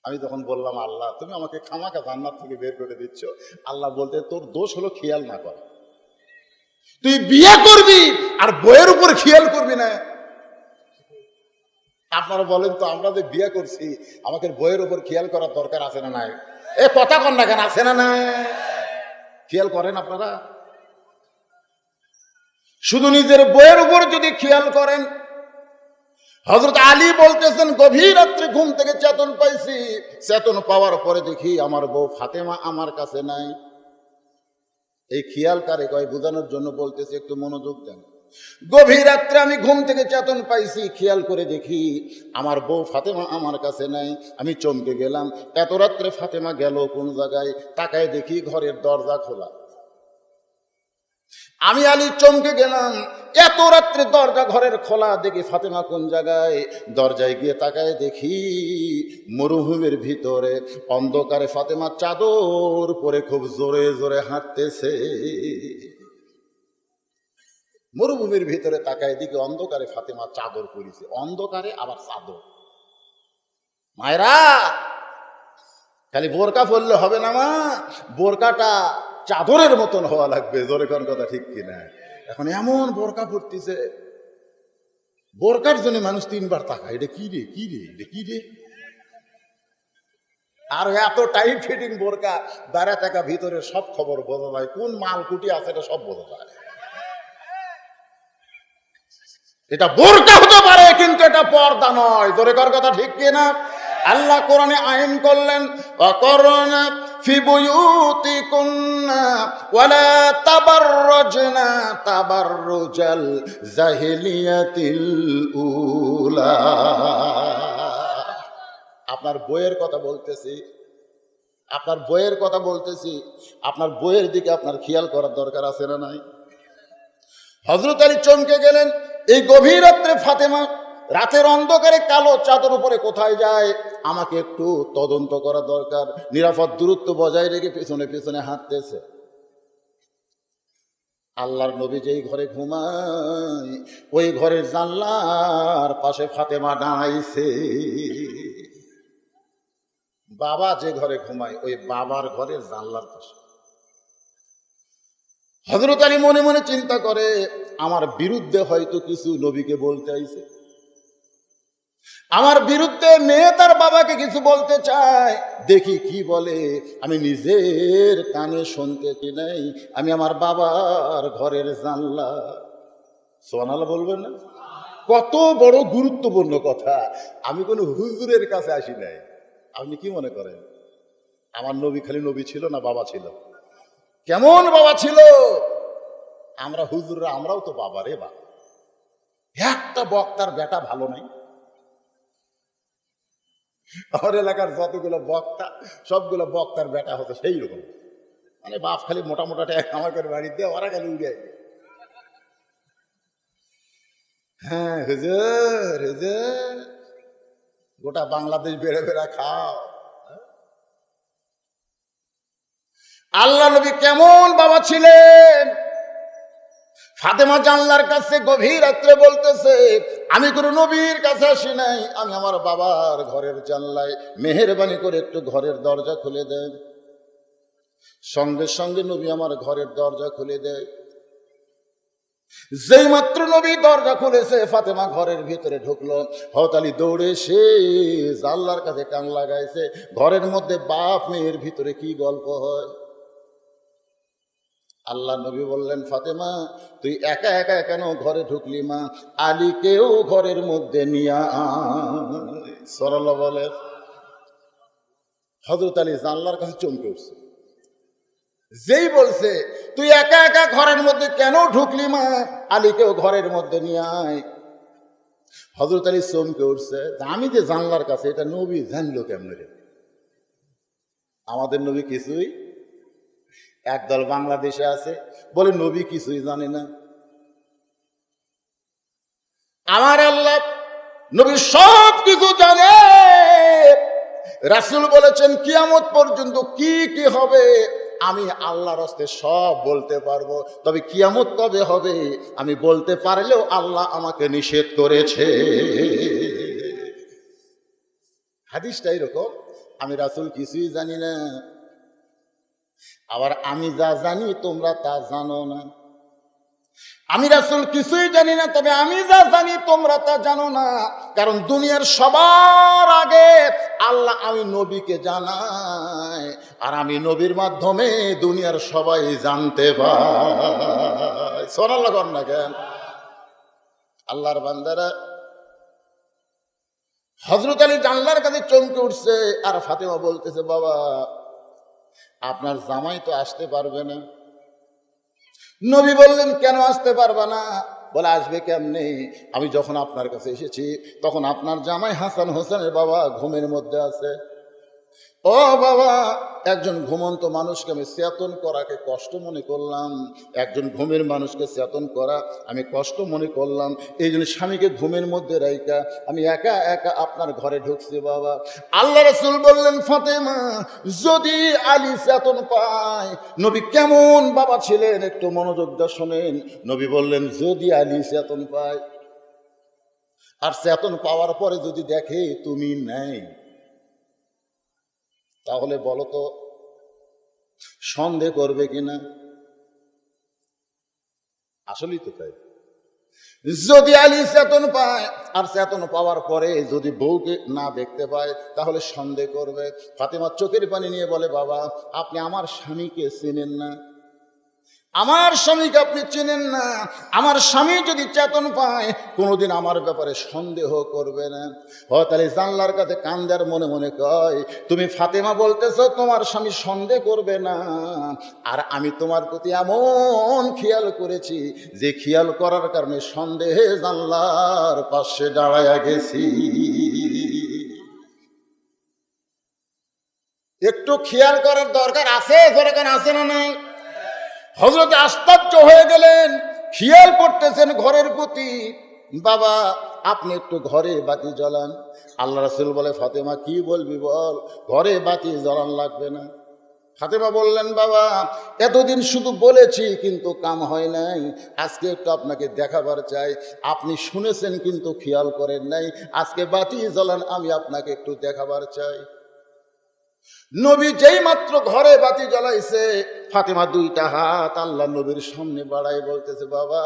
আমি তখন বললাম, আল্লাহ তুমি আমাকে খামাকা জান্নাত থেকে বের করে দিচ্ছ। আল্লাহ বলতে, তোর দোষ হলো খেয়াল না করা। তুই বিয়ে করবি আর বইয়ের উপর খেয়াল করবি না। আপনারা বলেন তো, আমরা যে বিয়ে করছি আমাকে বইয়ের উপর খেয়াল করার দরকার আছে না নাই? এ কথা কন না কেন? আছে না নাই? খেয়াল করেন আপনারা? শুধু নিজের বইয়ের উপর যদি খেয়াল করেন। হযরত আলী বলতেছেন, গভীর রাত্রে ঘুম থেকে চেতন পাইছি, চেতন পাওয়ার পরে দেখি আমার বউ ফাতেমা আমার কাছে নাই। এই খেয়াল কারে কয় বোঝানোর জন্য বলতেছি, একটু মনোযোগ দেন। গভীর রাত্রে আমি ঘুম থেকে চেতন পাইছি, খেয়াল করে দেখি আমার বউ ফাতেমা আমার কাছে নাই। আমি চমকে গেলাম, এত রাত্রে ফাতেমা গেল কোন জায়গায়? তাকায় দেখি ঘরের দরজা খোলা। আমি আলী চমকে গেলাম, এত রাত্রে দরজা ঘরের খোলা, দেখি ফাতেমা কোন জায়গায়? দরজায় গিয়ে তাকায় দেখি মরুভূমির ভিতরে অন্ধকারে ফাতেমা চাদর পরে খুব জোরে জোরে হাঁটতেছে। মরুভূমির ভিতরে তাকায় দিকে অন্ধকারে ফাতেমা চাদর পরেছে, অন্ধকারে আবার চাদর। মায়েরা, খালি বোরকা পরলে হবে না মা, বোরকাটা চাদরের মতন হওয়া লাগবে। জোরে কোন কথা ঠিক কিনা? এখন এমন বোরকা পড়তেছে, বোরকার জন্য মানুষ তিনবার তাকায়, এটা কি রে, কি রে, এটা কি রে? আর এত টাইট ফিটিং বোরকা, দাঁড়া টাকা ভিতরে সব খবর বোঝা যায়, কোন মাল কুটি আছে এটা সব বোঝা যায়। এটা বোরকা হতে পারে, কিন্তু এটা পর্দা নয়। জোরে কর কথা ঠিক কিনা? আল্লাহ কোরআনে আইন করলেন, ওয়াকরনা ফি বুয়ুতিকুন্না ওয়ালা তাবাররাজনা তাবাররুজাল জাহিলিয়াতিল উলা। আপনার বইয়ের কথা বলতেছি, আপনার বইয়ের কথা বলতেছি। আপনার বইয়ের দিকে আপনার খেয়াল করার দরকার আছে না নাই? হযরত আলী চমকে গেলেন। এই গভীর রাত্রে ফাতেমা রাতের অন্ধকারে কালো চাদর উপরে কোথায় যায়? আমাকে একটু তদন্ত করা দরকার। নিরাপদ দূরত্ব বজায় রেখে পেছনে পেছনে হাঁটতেছে। আল্লাহর নবী যেই ঘরে ঘুমায়, ওই ঘরের জানলার পাশে ফাতেমা দাঁড়াইছে। বাবা যে ঘরে ঘুমায়, ওই বাবার ঘরের জানলার পাশে। হযরত আলী মনে মনে চিন্তা করে, আমার বিরুদ্ধে হয়তো কিছু নবীকে বলতে আইছে, আমার বিরুদ্ধে মেয়ে তার বাবাকে কিছু বলতে চায়, দেখি কি বলে। আমি নিজের কানে শুনতে চাই নাই, আমি আমার বাবার ঘরের জানলা। সুবহানাল্লাহ বলবেন না? কত বড় গুরুত্বপূর্ণ কথা। আমি কোনো হুজুরের কাছে আসি নাই। আপনি কি মনে করেন আমার নবী খালি নবী ছিল না বাবা ছিল? কেমন বাবা ছিল? আমরা হুজুররা আমরাও তো বাবা রে বাবা। একটা বক্তার বেটা ভালো নাই। আমার এলাকার যতগুলো বক্তা, সবগুলো বক্তার বেটা হতো সেই রকম। মানে বাপ খালি মোটা মোটা ট্যাগ আমার করে বাড়িতে, ওরা খালি উড়ে। হ্যাঁ হুজুর, হুজুর গোটা বাংলাদেশ বেড়ে বেড়া খাও। আল্লাহ নবী কেমন বাবা ছিলেন? ফাতেমা জানলার কাছে গভীর রাত্রে বলতেছে, আমি কোনো নবীর কাছে আসি নাই, আমি আমার বাবার ঘরের জানলায়, মেহেরবানি করে একটু ঘরের দরজা খুলে দেন। সঙ্গে সঙ্গে নবী আমার ঘরের দরজা খুলে দেয়। যেই মাত্র নবী দরজা খুলেছে, ফাতেমা ঘরের ভিতরে ঢুকলো। হযরত আলী দৌড়ে সে জানলার কাছে কান লাগাইছে। ঘরের মধ্যে বাপ মেয়ের ভিতরে কি গল্প হয়। আল্লাহ নবী বললেন, ফাতেমা তুই একা একা কেন ঘরে ঢুকলি মা? আলীকেও ঘরের মধ্যে নিয়া সরাল্লাহ বলে। হযরত আলী জানলার কাছে চমকে উঠছে। যেই বলছে তুই একা একা ঘরের মধ্যে কেন ঢুকলি মা, আলীকেও ঘরের মধ্যে নিয়ে আয়। হযরত আলী চমকে উঠছে, আমি যে জানলার কাছে, এটা নবী জানলো কেমনে রে? আমাদের নবী কিছুই, একদল বাংলাদেশে আছে বলে নবী কিছুই জানে না। আমার আল্লাহ নবী সব কিছু জানে। রাসূল বলেছেন কিয়ামত পর্যন্ত কি কি হবে আমি আল্লাহর হস্তে সব বলতে পারবো, তবে কিয়ামত কবে হবে আমি বলতে পারলেও আল্লাহ আমাকে নিষেধ করেছে। হাদিসটা এরকম, আমি রাসূল কিছুই জানি না, আবার আমি যা জানি তোমরা তা জানো না। আমি রাসূল কিছুই জানি না, তবে আমি যা জানি তোমরা তা জানো না। কারণ দুনিয়ার সবার আগে আল্লাহ আমি নবীকে জানাই, আর আমি নবীর মাধ্যমে দুনিয়ার সবাই জানতে পায়। সুবহানাল্লাহ কর না কেন? আল্লাহর বান্দারা, হযরত আলী জানলার কাছে চমকে উঠছে, আর ফাতেমা বলতেছে, বাবা আপনার জামাই তো আসতে পারবে না। নবী বললেন, কেন আসতে পারবা না? বলে আসবে কেমনে? আমি যখন আপনার কাছে এসেছি তখন আপনার জামাই হাসান হোসেনের বাবা ঘুমের মধ্যে আছে। ও বাবা, একজন ঘুমন্ত মানুষকে আমি চেতন করাকে কষ্ট মনে করলাম, একজন ঘুমের মানুষকে চেতন করা আমি কষ্ট মনে করলাম, এই জন্য স্বামীকে ঘুমের মধ্যে রাইকা আমি একা একা আপনার ঘরে ঢুকছি। বাবা, আল্লাহ রাসূল বললেন, ফাতেমা যদি আলী চেতন পায়, নবী কেমন বাবা ছিলেন একটু মনোযোগ দিয়ে শোনেন। নবী বললেন, যদি আলী চেতন পায়, আর চেতন পাওয়ার পরে যদি দেখে তুমি নাই, তাহলে বলো তো সন্দেহ করবে কিনা? আসলেই তো তাই। যদি আলী চেতন পায়, আর চেতন পাওয়ার পরে যদি বউকে না দেখতে পায়, তাহলে সন্দেহ করবে। ফাতেমা চোখের পানি নিয়ে বলে, বাবা আপনি আমার স্বামীকে চেনেন না, আমার স্বামীকে আপনি চেনেন না। আমার স্বামী যদি চেতন পায় কোনোদিন আমার ব্যাপারে সন্দেহ করবে না। তাহলে জানলার কাছে কান্দার মনে মনে কয়, তুমি ফাতেমা বলতেছ তোমার স্বামী সন্দেহ করবে না, আর আমি তোমার প্রতি এমন খেয়াল করেছি যে খেয়াল করার কারণে সন্দেহে জানলার পাশে দাঁড়ায়া গেছি। একটু খেয়াল করার দরকার আছে, যেরকম আছে না নাই? হযরত আশ্চর্য হয়ে গেলেন, খেয়াল করতেছেন ঘরের প্রতি। বাবা আপনি একটু ঘরে বাতি জ্বালান। আল্লাহ রাসূল বলে, ফাতেমা কি বলবি বল, ঘরে বাতি জ্বালান লাগবে না। ফাতেমা বললেন, বাবা এতদিন শুধু বলেছি কিন্তু কাম হয় নাই, আজকে একটু আপনাকে দেখাবার চাই। আপনি শুনেছেন কিন্তু খেয়াল করেন নাই, আজকে বাতি জ্বালান, আমি আপনাকে একটু দেখাবার চাই। নবী যেই মাত্র ঘরে বাতি জ্বালাইছে, ফাতেমা দুইটা হাত আল্লাহ নবীর সামনে বাড়াই বলতেছে, বাবা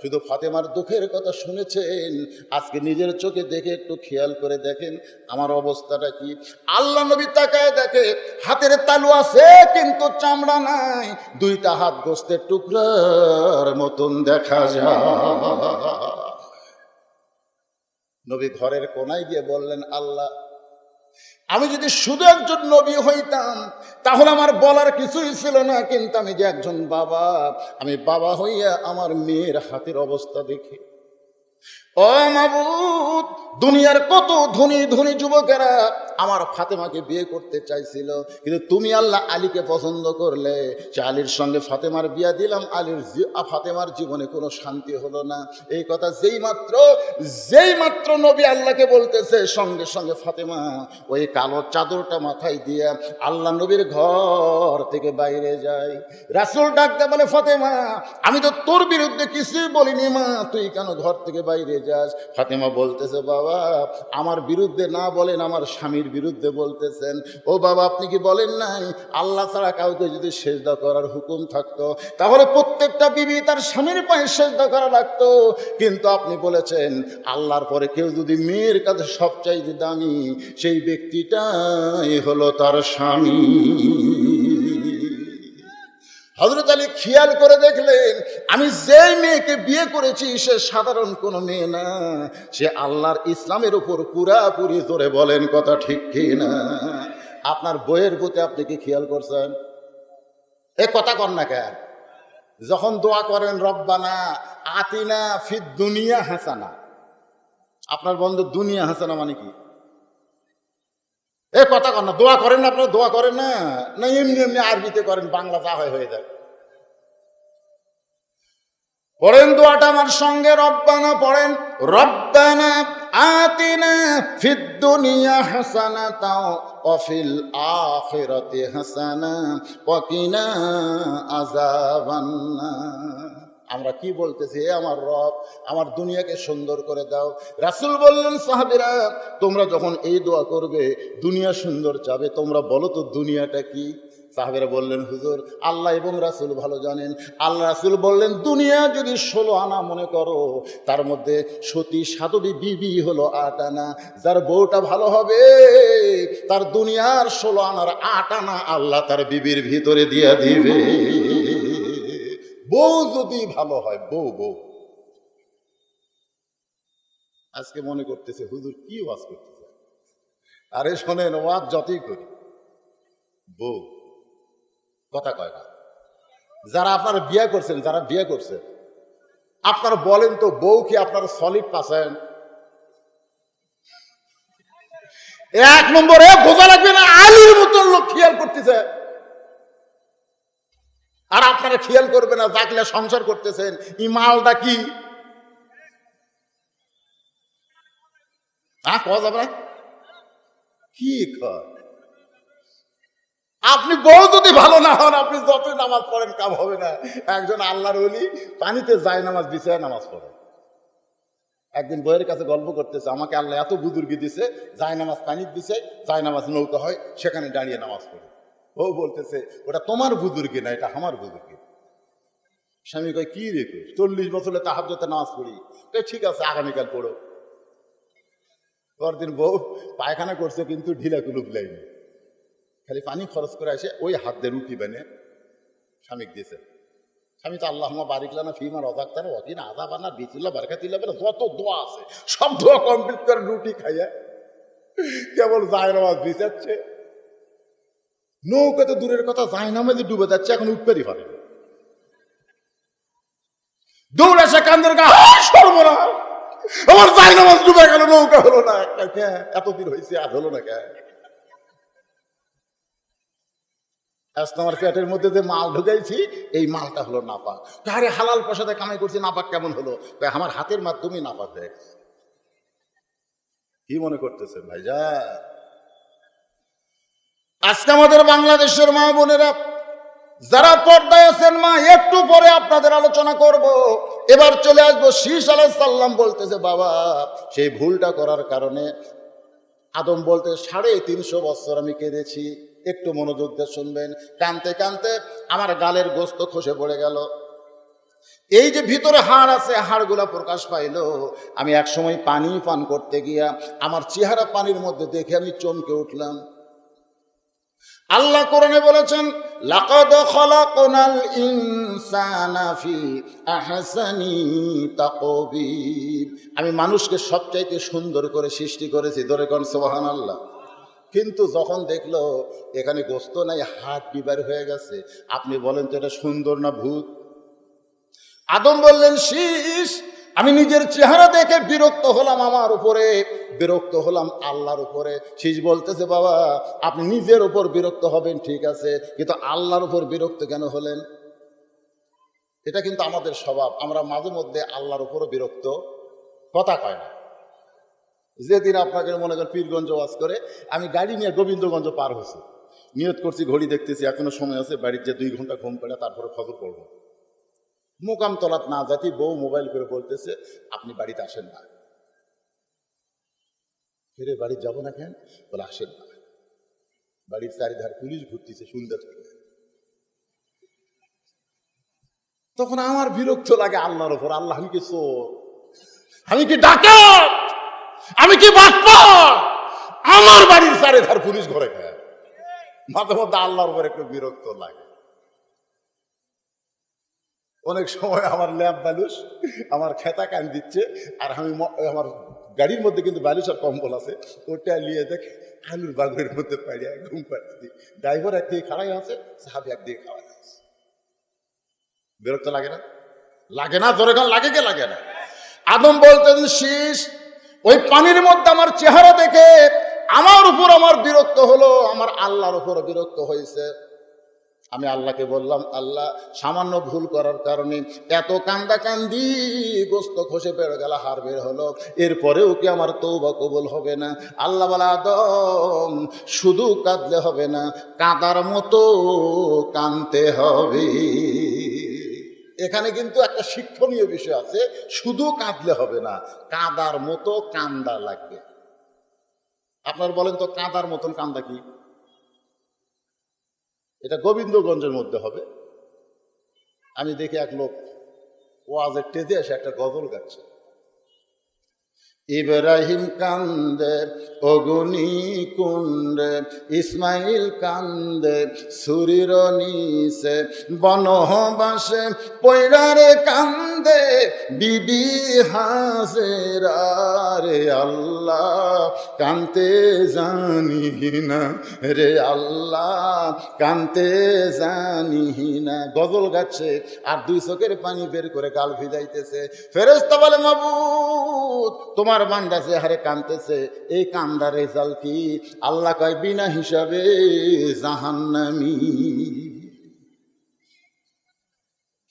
শুধু ফাতেমার দুঃখের কথা শুনেছেন, আজকে নিজের চোখে দেখে একটু খেয়াল করে দেখেন আমার অবস্থাটা কি। আল্লাহ নবী তাকায় দেখে হাতের তালু আছে কিন্তু চামড়া নাই, দুইটা হাত গোস্তের টুকরার মতন দেখা যায়। নবী ঘরের কোনায় গিয়ে বললেন, আল্লাহ আমি যদি শুধু একজন নবী হইতাম তাহলে আমার বলার কিছুই ছিল না, কিন্তু আমি যে একজন বাবা, আমি বাবা হইয়া আমার মেয়ের হাতের অবস্থা দেখি, ও মাবুদ, দুনিয়ার কত ধনী ধনী যুবকেরা আমার ফাতেমাকে বিয়ে করতে চাইছিল, কিন্তু তুমি আল্লাহ আলীকে পছন্দ করলে, সে আলীর সঙ্গে ফাতেমার বিয়া দিলাম, ফাতেমার জীবনে কোনো শান্তি হলো না। এই কথা যেই মাত্র নবী আল্লাহকে বলতেছে, সঙ্গে সঙ্গে ফাতেমা ওই কালো চাদরটা মাথায় দিয়ে আল্লাহ নবীর ঘর থেকে বাইরে যায়। রাসূল ডাকতে বলে, ফাতেমা, আমি তো তোর বিরুদ্ধে কিছুই বলিনি মা, তুই কেন ঘর থেকে বাইরে যাস? ফাতেমা বলতেছে, বাবা আমার বিরুদ্ধে না বলেন, আমার স্বামীর বিরুদ্ধে বলতেছেন। ও বাবা, আপনি কি বলেন নাই আল্লাহ ছাড়া কাউকে যদি সেজদা করার হুকুম থাকতো তাহলে প্রত্যেকটা বিবি তার স্বামীর পায়ে সেজদা করা লাগতো, কিন্তু আপনি বলেছেন আল্লাহর পরে কেউ যদি মেয়ের কাছে সবচাইতে দামি, সেই ব্যক্তিটাই হলো তার স্বামী। হযরত আলী খেয়াল করে দেখলেন, আমি যেই মেয়েকে বিয়ে করেছি সে সাধারণ কোনো মেয়ে না, সে আল্লাহর ইসলামের উপর পুরাপুরি ধরে বলেন কথা ঠিক কি না? আপনার বইয়ের প্রতি আপনি কি খেয়াল করছেন? এ কথা কর না কেন? যখন দোয়া করেন রব্বানা আতিনা ফিদ দুনিয়া হাসানা, আপনার বন্ধু দুনিয়া হাসানা মানে কি? এ কথা কর না, দোয়া করেন না আপনারা? দোয়া করেন না, না এমনি এমনি আরবিতে করেন, বাংলা যা হয়ে যায়। পড়েন দোয়াটা আমার সঙ্গে, রব্বানা পড়েন, রব্বানা আতিনা ফিদ দুনিয়া হাসানাতাও ওয়া ফিল আখিরাতি হাসানা ওয়া কিনা আযাবান্নার। আমরা কি বলতেছি? হে আমার রব, আমার দুনিয়াকে সুন্দর করে দাও। রাসূল বললেন, সাহাবীরা তোমরা যখন এই দোয়া করবে, দুনিয়া সুন্দর চাবে, তোমরা বলো তো দুনিয়াটা কি? সাহাবীরা বললেন, হুজুর আল্লাহ এবং রাসূল ভালো জানেন। আল্লাহ রাসূল বললেন, দুনিয়া যদি 16 আনা মনে করো, তার মধ্যে সতী সাধবী বিবি হলো 8 আনা। যার বউটা ভালো হবে তার দুনিয়ার 16 আনার 8 আনা আল্লাহ তার বিবির ভিতরে দিয়ে দিবে। বউ যদি ভালো হয়, বউ আজকে মনে করতেছে হুজুর কি ওয়াজ করতেছে। আরে শোনেন, ওয়াজ যতই করি বউ কথা কয় না। যারা আপনারা বিয়ে করছেন, যারা বিয়ে করছেন, আপনারা বলেন তো বউ কি আপনারা সলিড পাচ্ছেন? 1 নম্বরে বোঝা লাগবে না, আলীর মতন লোক খেয়াল করতেছে, আর আপনারা খেয়াল করবে না যাকলে সংসার করতেছেন ই মালটা কি কওয়া যাবে না কি কয়? আপনি বউ যদি ভালো না হন, আপনি যতই নামাজ পড়েন কাম হবে না। একজন আল্লাহর ওলি পানিতে যায় নামাজ বিছায় নামাজ পড়ে। একদিন বইয়ের কাছে গল্প করতেছে, আমাকে আল্লাহ এত বুজুর্গি দিছে, যায় নামাজ পানিতে দিছে, যায় নামাজ নৌকা হয়, সেখানে দাঁড়িয়ে নামাজ পড়ে। ও বলতেছে ওটা তোমার বুজুর্গি না, এটা আমার বুজুর্গি। স্বামী কয়, কি রে 40 বছরে তাহাজ্জুদে নামাজ পড়ি। ঠিক আছে, আগামীকাল পড়ো। পরদিন বউ পায়খানা করছে, কিন্তু ঢিলা কুলুপ লাইনি, খালি পানি খরচ করে আসে, ওই হাত দিয়ে রুটি বানিয়ে স্বামীকে দিয়েছে। স্বামী তো আল্লাহুম্মা বারিক লানা ফিমা রাযাকতানা ওয়া কিনা আযাবান্নার, বিসমিল্লাহ বারাকাতিল্লাহ বলে যত দোয়া আছে সব দোয়া কমপ্লিট করে রুটি খাইয়া কেবল যায় নামাজ বিছাচ্ছে। নৌকা তো দূরের কথা, যায় নামাজে ডুবে যাচ্ছে, এখন উঠতেই পারে না। দৌড় আসে কান্দের গা, সর্বনাশ আমার যায় নামাজ ডুবে গেল, নৌকা হলো না। এতদিন হয়েছে আর হলো না কে? আমার পেটের মধ্যে যে মাল ঢুকাইছি, এই মালটা হলো নাপাক। আরে হালাল পয়সাতে কামাই করছি, নাপাক কেমন হলো? আমার হাতের মাধ্যমে নাপাক হয়ে গেছে। কি মনে করতেছেন ভাইজান? আজকে আমাদের বাংলাদেশের মা বোনেরা যারা পর্দায় আছেন, মা একটু পরে আপনাদের আলোচনা করব। এবার চলে আসবো, শীষ আলাইহিস সালাম বলতেছে, বাবা সেই ভুলটা করার কারণে আদম বলতে 350 বছর আমি কেঁদেছি। একটু মনোযোগ দিয়ে শুনবেন। কানতে কানতে আমার গালের গোস্ত খসে পড়ে গেল। এই যে ভিতরে হাড় আছে, হাড়গুলা প্রকাশ পাইল। আমি এক সময় পানি পান করতে গিয়া আমার চেহারা পানির মধ্যে দেখে আমি চমকে উঠলাম। আল্লাহ কোরআনে বলেছেন, লাকাদ খালাকনাল ইনসানা ফি আহসানি তাকবীর। আমি মানুষকে সবচাইতে সুন্দর করে সৃষ্টি করেছি, ধরে কোন সুবহানাল্লাহ। কিন্তু যখন দেখলো এখানে গোস্ত নাই, হাত বিবার হয়ে গেছে, আপনি বলেন তো এটা সুন্দর না ভূত? আদম বললেন, শীষ আমি নিজের চেহারা দেখে বিরক্ত হলাম আমার উপরে, বিরক্ত হলাম আল্লাহর উপরে। শীষ বলতেছে, বাবা আপনি নিজের উপর বিরক্ত হবেন ঠিক আছে, কিন্তু আল্লাহর উপর বিরক্ত কেন হলেন? এটা কিন্তু আমাদের স্বভাব, আমরা মাঝে মধ্যে আল্লাহর উপরও বিরক্ত, কথা কয় না। যেদিন আপনাকে মনে করেন পীরগঞ্জ ওয়াজ করে, আমি গাড়ি নিয়ে গোবিন্দগঞ্জ পার হয়েছি, নিয়ত করছি, ঘড়ি দেখতেছি এখনো সময় আছে, বাড়ির যে 2 ঘন্টা ঘুম পেড়ে তারপরে ফজর পড়বো। মোকাম তলাত না যাতি বউ মোবাইল করে বলতেছে, আপনি বাড়িতে আসেন না। ফিরে বাড়ি যাবো না কেন? বলে আসেন না, বাড়ির চারিধার পুলিশ ঘুরতেছে সন্ধ্যা থেকে। তখন আমার বিরক্ত লাগে আল্লাহর উপর। আল্লাহ, আমি কি চোর? আমি কি ডাকাত? আমি কি বাটপার? আমার বাড়ির চারিধার পুলিশ ঘরে খায়। মাঝে মধ্যে আল্লাহর উপর একটু বিরক্ত লাগে। অনেক সময় আমার ল্যাব বালুস আমার খেতা কান দিচ্ছে, আর আমি আমার গাড়ির মধ্যে কিন্তু বালুস আর কম্বল আছে, ওটা নিয়ে দেখ আলুর বাগুরের মধ্যে পাড়িয়া ঘুম পাচ্ছি। ড্রাইভার একদিকে খাড়াই আছে, সাহাবি একদিকে খাওয়াই আছে। বিরক্ত লাগে না? লাগে না? ধরে গান লাগে কে লাগে না? আদম বলতেন, শীষ ওই পানির মধ্যে আমার চেহারা দেখে আমার উপর আমার বিরক্ত হলো, আমার আল্লাহর উপর বিরক্ত হয়েছে। আমি আল্লাহকে বললাম, আল্লাহ সামান্য ভুল করার কারণে এত কান্দা কান্দি, গোস্ত খসে বেড়ে গেল, হাড় বের হলো, এরপরেও কি আমার তওবা কবুল হবে না? আল্লাহ বলে, আদম শুধু কাঁদলে হবে না, কাঁদার মতো কাঁদতে হবে। এখানে কিন্তু একটা শিক্ষণীয় বিষয় আছে, শুধু কাঁদলে হবে না, কাঁদার মতো কান্দা লাগবে। আপনার বলেন তো, কাঁদার মতন কান্দা কি? এটা গোবিন্দগঞ্জের মধ্যে হবে। আমি দেখি এক লোক ওয়াজের টেজে এসে একটা গজল গাচ্ছে, ইব্রাহিম কান্দে অগ্নি কুণ্ডে, ইসমাইল কান্দে সুরির নিচে, বনবাসে পৈরারে কান্দে বিবি হাজেরা রে আল্লাহ কানতে জানি না রে আল্লাহ কানতে জানি না। গজল গাচ্ছে আর 2 চোখের পানি বের করে গাল ভিজাইতেছে। ফেরেশতা বলে, মাবুদ তোমার বান্দা যে হারে কাঁদতেছে, এই কান্দার রেজাল্ট কি? আল্লাহ কয়, বিনা হিসাবে জাহান্নামী।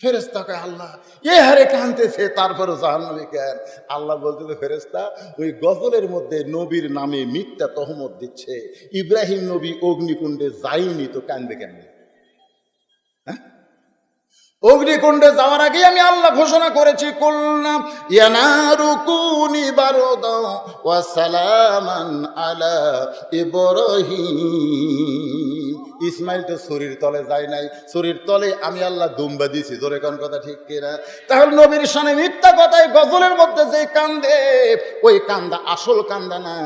ফেরেশতা কয়, আল্লাহ এ হারে কাঁদতেছে তারপরে জাহান্নামী কেন? আল্লাহ বলতেছে, ফেরেশতা ওই গজলের মধ্যে নবীর নামে মিথ্যা তহমত দিচ্ছে। ইব্রাহিম নবী অগ্নিকুণ্ডে যায়নি তো কান্দে কেন? অগ্নিকুণ্ডে যাওয়ার আগে আমি আল্লাহ ঘোষণা করেছি, কুলনা ইয়া নারু কুনি বারদান ওয়া সালামান আলা ইব্রাহিম। ইসমাইল তো শরীর তলে যায় নাই, শরীর তলে আমি আল্লাহ দুম্বা দিছি। জোরে কোন কথা ঠিক কিনা? তাহলে নবীর শানে মিথ্যা কথায় গজলের মধ্যে যে কান্দে, ওই কান্দা আসল কান্দা না,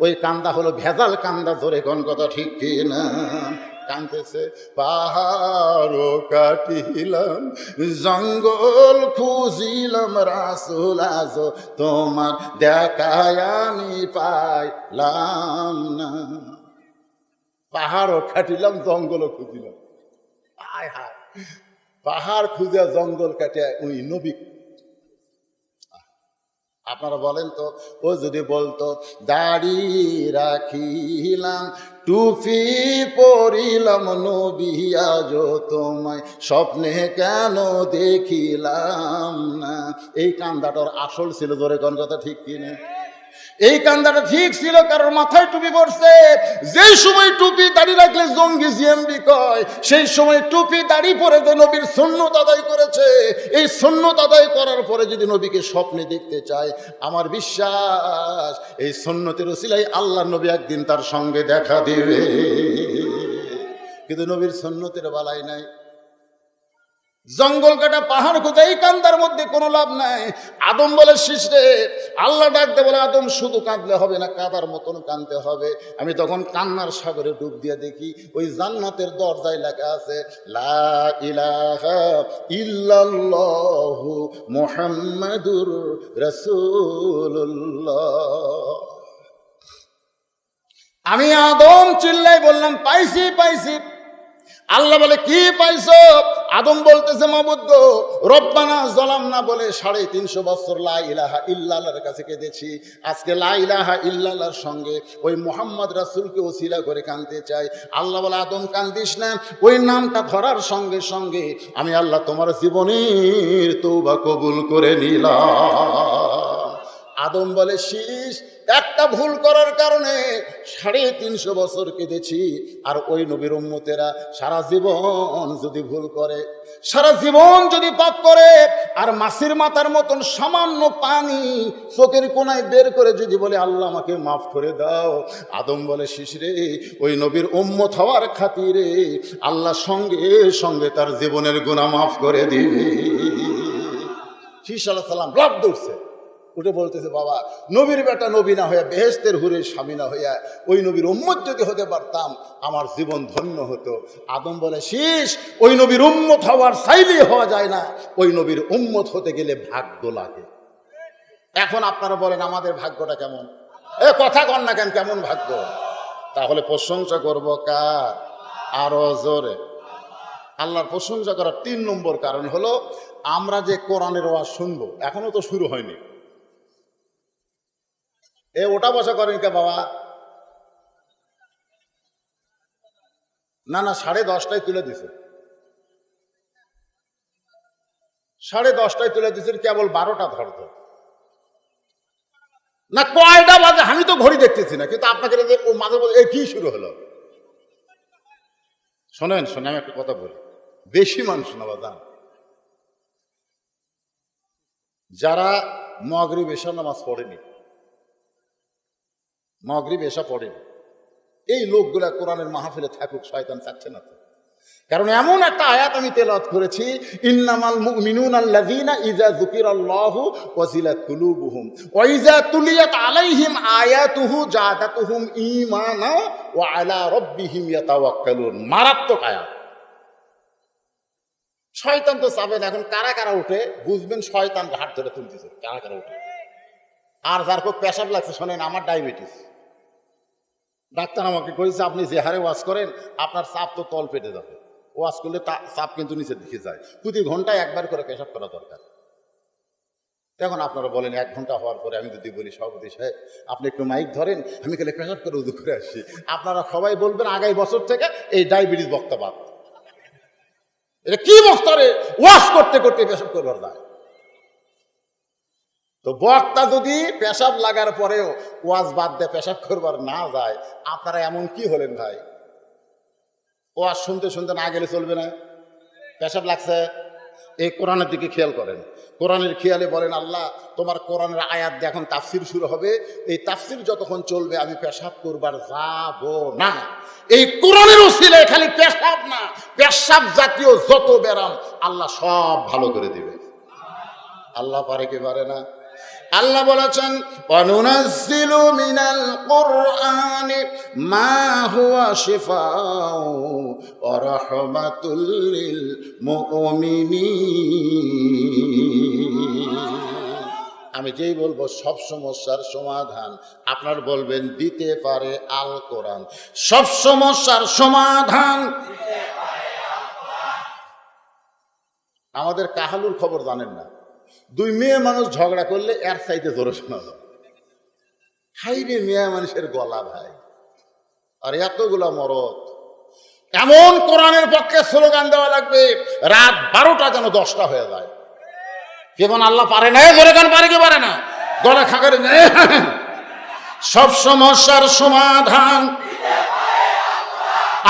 ওই কান্দা হলো ভেজাল কান্দা। জোরে কোন কথা ঠিক কিনা? কাঁদতেছে, পাহাড় কাটিলাম, জঙ্গল খুঁজিলাম, রাসূল আজ তোমার দেখায় আমি পাইলাম না। পাহাড়ও কাটিলাম, জঙ্গলও খুঁজিলাম। আয় হায়, পাহাড় খুঁজে জঙ্গল কাটিয়া ওই নবী। আপনারা বলেন তো, ও যদি বলতো দাড়ি রাখিলাম, টুপি পরিলাম, নবী আজ তোমায় স্বপ্নে কেন দেখিলাম না, এই কান্দাটার আসল ছিল। জোরে কোন কথা ঠিক কিনা? এই কান্দাটা ঠিক ছিল, কারণ মাথায় টুপি পড়ছে। যেই সময় টুপি দাড়ি রাখলে জঙ্গি জিএমবি কয়, সেই সময় টুপি দাড়ি পরে যে নবীর সুন্নত আদায় করেছে। এই সুন্নত আদায় করার পরে যদি নবীকে স্বপ্নে দেখতে চায়, আমার বিশ্বাস এই সুন্নতের উসিলায় আল্লাহ নবী একদিন তার সঙ্গে দেখা দিবে। কিন্তু নবীর সুন্নতের বালাই নাই। জঙ্গল কাটা পাহাড় খোঁজা, এই কান্দার মধ্যে কোনো লাভ নাই। আদম বলে, শিশরে আল্লাহ ডাকতে বলে, আদম শুধু কাঁদলে হবে না, কাঁদার মতন কাঁদতে হবে। আমি তখন কান্নার সাগরে ডুব দিয়ে দেখি ওই জান্নাতের দরজায় লেখা আছে, লা ইলাহা ইল্লাল্লাহু মুহাম্মাদুর রাসূলুল্লাহ। আমি আদম চিল্লাই বললাম, পাইছি পাইছি। আল্লাহ বলে কি পাইছো? আদম বলতেছে মাবুদ গো, রব্বানা যালামনা বলে 350 বছর লা ইলাহা ইল্লাল্লাহর কাছে কেঁদেছি। আজকে লা ইলাহা ইল্লাল্লাহর সঙ্গে ওই মুহাম্মদ রাসূলকে ওসিলা করে কাঁদতে চাই। আল্লাহ বলে আদম কান্দিস না, ওই নামটা ধরার সঙ্গে সঙ্গে আমি আল্লাহ তোমার জীবনের তওবা কবুল করে নিলাম। আদম বলে শীষ, একটা ভুল করার কারণে 350 বছর কেঁদেছি। আর ওই নবীর উম্মতেরা সারা জীবন যদি ভুল করে, সারা জীবন যদি পাপ করে, আর মাছির মাথার মতন সামান্য পানি চোখের কোনায় বের করে যদি বলে আল্লাহ আমাকে মাফ করে দাও, আদম বলে শিশরে, ওই নবীর উম্মত হওয়ার খাতিরে আল্লাহ সঙ্গে সঙ্গে তার জীবনের গুনাহ মাফ করে দিবে। শীষ আলাইহিস সালাম লাফ দৌড়ছে, উঠে বলতেছে বাবা, নবীর বেটা নবী না হইয়া বেহেশতের হুরের স্বামী না হইয়া ওই নবীর উম্মত যদি হতে পারতাম আমার জীবন ধন্য হতো। আদম বলে শীষ, ওই নবীর উম্মত হওয়ার চাইলেই হওয়া যায় না, ওই নবীর উম্মত হতে গেলে ভাগ্য লাগে। এখন আপনারা বলেন আমাদের ভাগ্যটা কেমন? কথা কন না কেন, কেমন ভাগ্য? তাহলে প্রশংসা করব কার? আরো জোরে। আল্লাহর প্রশংসা করার 3 নম্বর কারণ হলো আমরা যে কোরআনের ওয়াজ শুনবো, এখনো তো শুরু হয়নি। ওটা বসা করেন কে বাবা? না না, 10:30টায় তুলে দিছে, 10:30টায় তুলে দিছে, কেবল 12টা ধরত না। কয়টা বাজে আমি তো ঘড়ি দেখতেছি না, কিন্তু আপনাকে ও মাঝে মাঝে কি শুরু হলো? শোনেন শোনেন, আমি একটা কথা বলি, বেশি মানুষ না বাজান, যারা মাগরিব এশা নামাজ পড়েনি, মাগরিব এশা পড়েনি, এই লোকগুলা কোরআনের মাহফিলে থাকুক, শয়তান চাচ্ছে না তো। কারণ এমন একটা আয়াত আমি তেলাওয়াত করেছি, ইন্নামাল মুমিনুনা আল্লাযীনা ইযা যুকিরাল্লাহু ওয়াজিলাত কুলুবুহুম ওয়া ইযা তুলিয়াত আলাইহিম আয়াতুহু জাদাতুহুম ঈমানা ওয়া আলা রাব্বিহিম ইয়াতাওয়াক্কালুন। মারাত্মক আয়াত। শয়তান তো চাবেন এখন কারা কারা উঠে, বুঝবেন শয়তান হাত ধরে তুলতেছে, কারা কারা উঠে। আর যার খুব পেশাব লাগছে, শোনেন আমার ডায়াবেটিস, ডাক্তার আমাকে কইছে আপনি যে হারে ওয়াজ করেন আপনার চাপ তো তল পেটে যাবে, ওয়াজ করলে চাপ কিন্তু নিচে দিকে যায়, প্রতি ঘন্টায় একবার করে পেশাব করা দরকার। তখন আপনারা বলেন 1 ঘন্টা হওয়ার পরে আমি যদি বলি সভাপতি সাহেব আপনি একটু মাইক ধরেন, আমি গেলে পেশাব করে উদু করে আসি, আপনারা সবাই বলবেন আগামী বছর থেকে এই ডায়াবেটিস বক্তা বাদ। এটা কি বক্তা রে, ওয়াজ করতে করতে পেশাব করবার যায়? তো বক্তা যদি পেশাব লাগার পরেও ওয়াজ বাদ দিয়ে পেশাব করবার না যায়, আপনারা এমন কি হলেন ভাই? ওয়াজ শুনতে শুনতে না গেলে চলবে না? পেশাব লাগছে, এই কোরআনের দিকে খেয়াল করেন, কোরআনের খেয়ালে বলেন আল্লাহ তোমার কোরআনের আয়াত দিয়ে এখন তাফসির শুরু হবে, এই তাফসির যতক্ষণ চলবে আমি পেশাব করবার যাব না। এই কোরআনের ওসিলায় খালি পেশাব না, পেশাব জাতীয় যত ব্যারাম আল্লাহ সব ভালো করে দিবে। আল্লাহ পারে কি পারে না? আল্লাহ বলেছেন ওয়ানুনাজ্জিলু মিনাল কুরআনি মা হুয়া শিফাউ ওয়া রাহমাতুল লিল মুমিনিন। আমি যেই বলবো সব সমস্যার সমাধান, আপনার বলবেন দিতে পারে আল কোরআন। সব সমস্যার সমাধান আমাদের কাহালুর খবর জানেন না, 2 মেয়ে মানুষ ঝগড়া করলে এর চাইতে জোরে শোনা যায়। হাই রে মেয়ে মানুষের গলা ভাই, আর এতগুলা মরদ। এমন কোরআনের পক্ষে স্লোগান দেওয়া লাগবে রাত 12টা যেন 10টা হয়ে যায়। কেমন আল্লাহ পারে না? জোরে গান পারে কি পারে না? গলা খাকারে সব সমস্যার সমাধান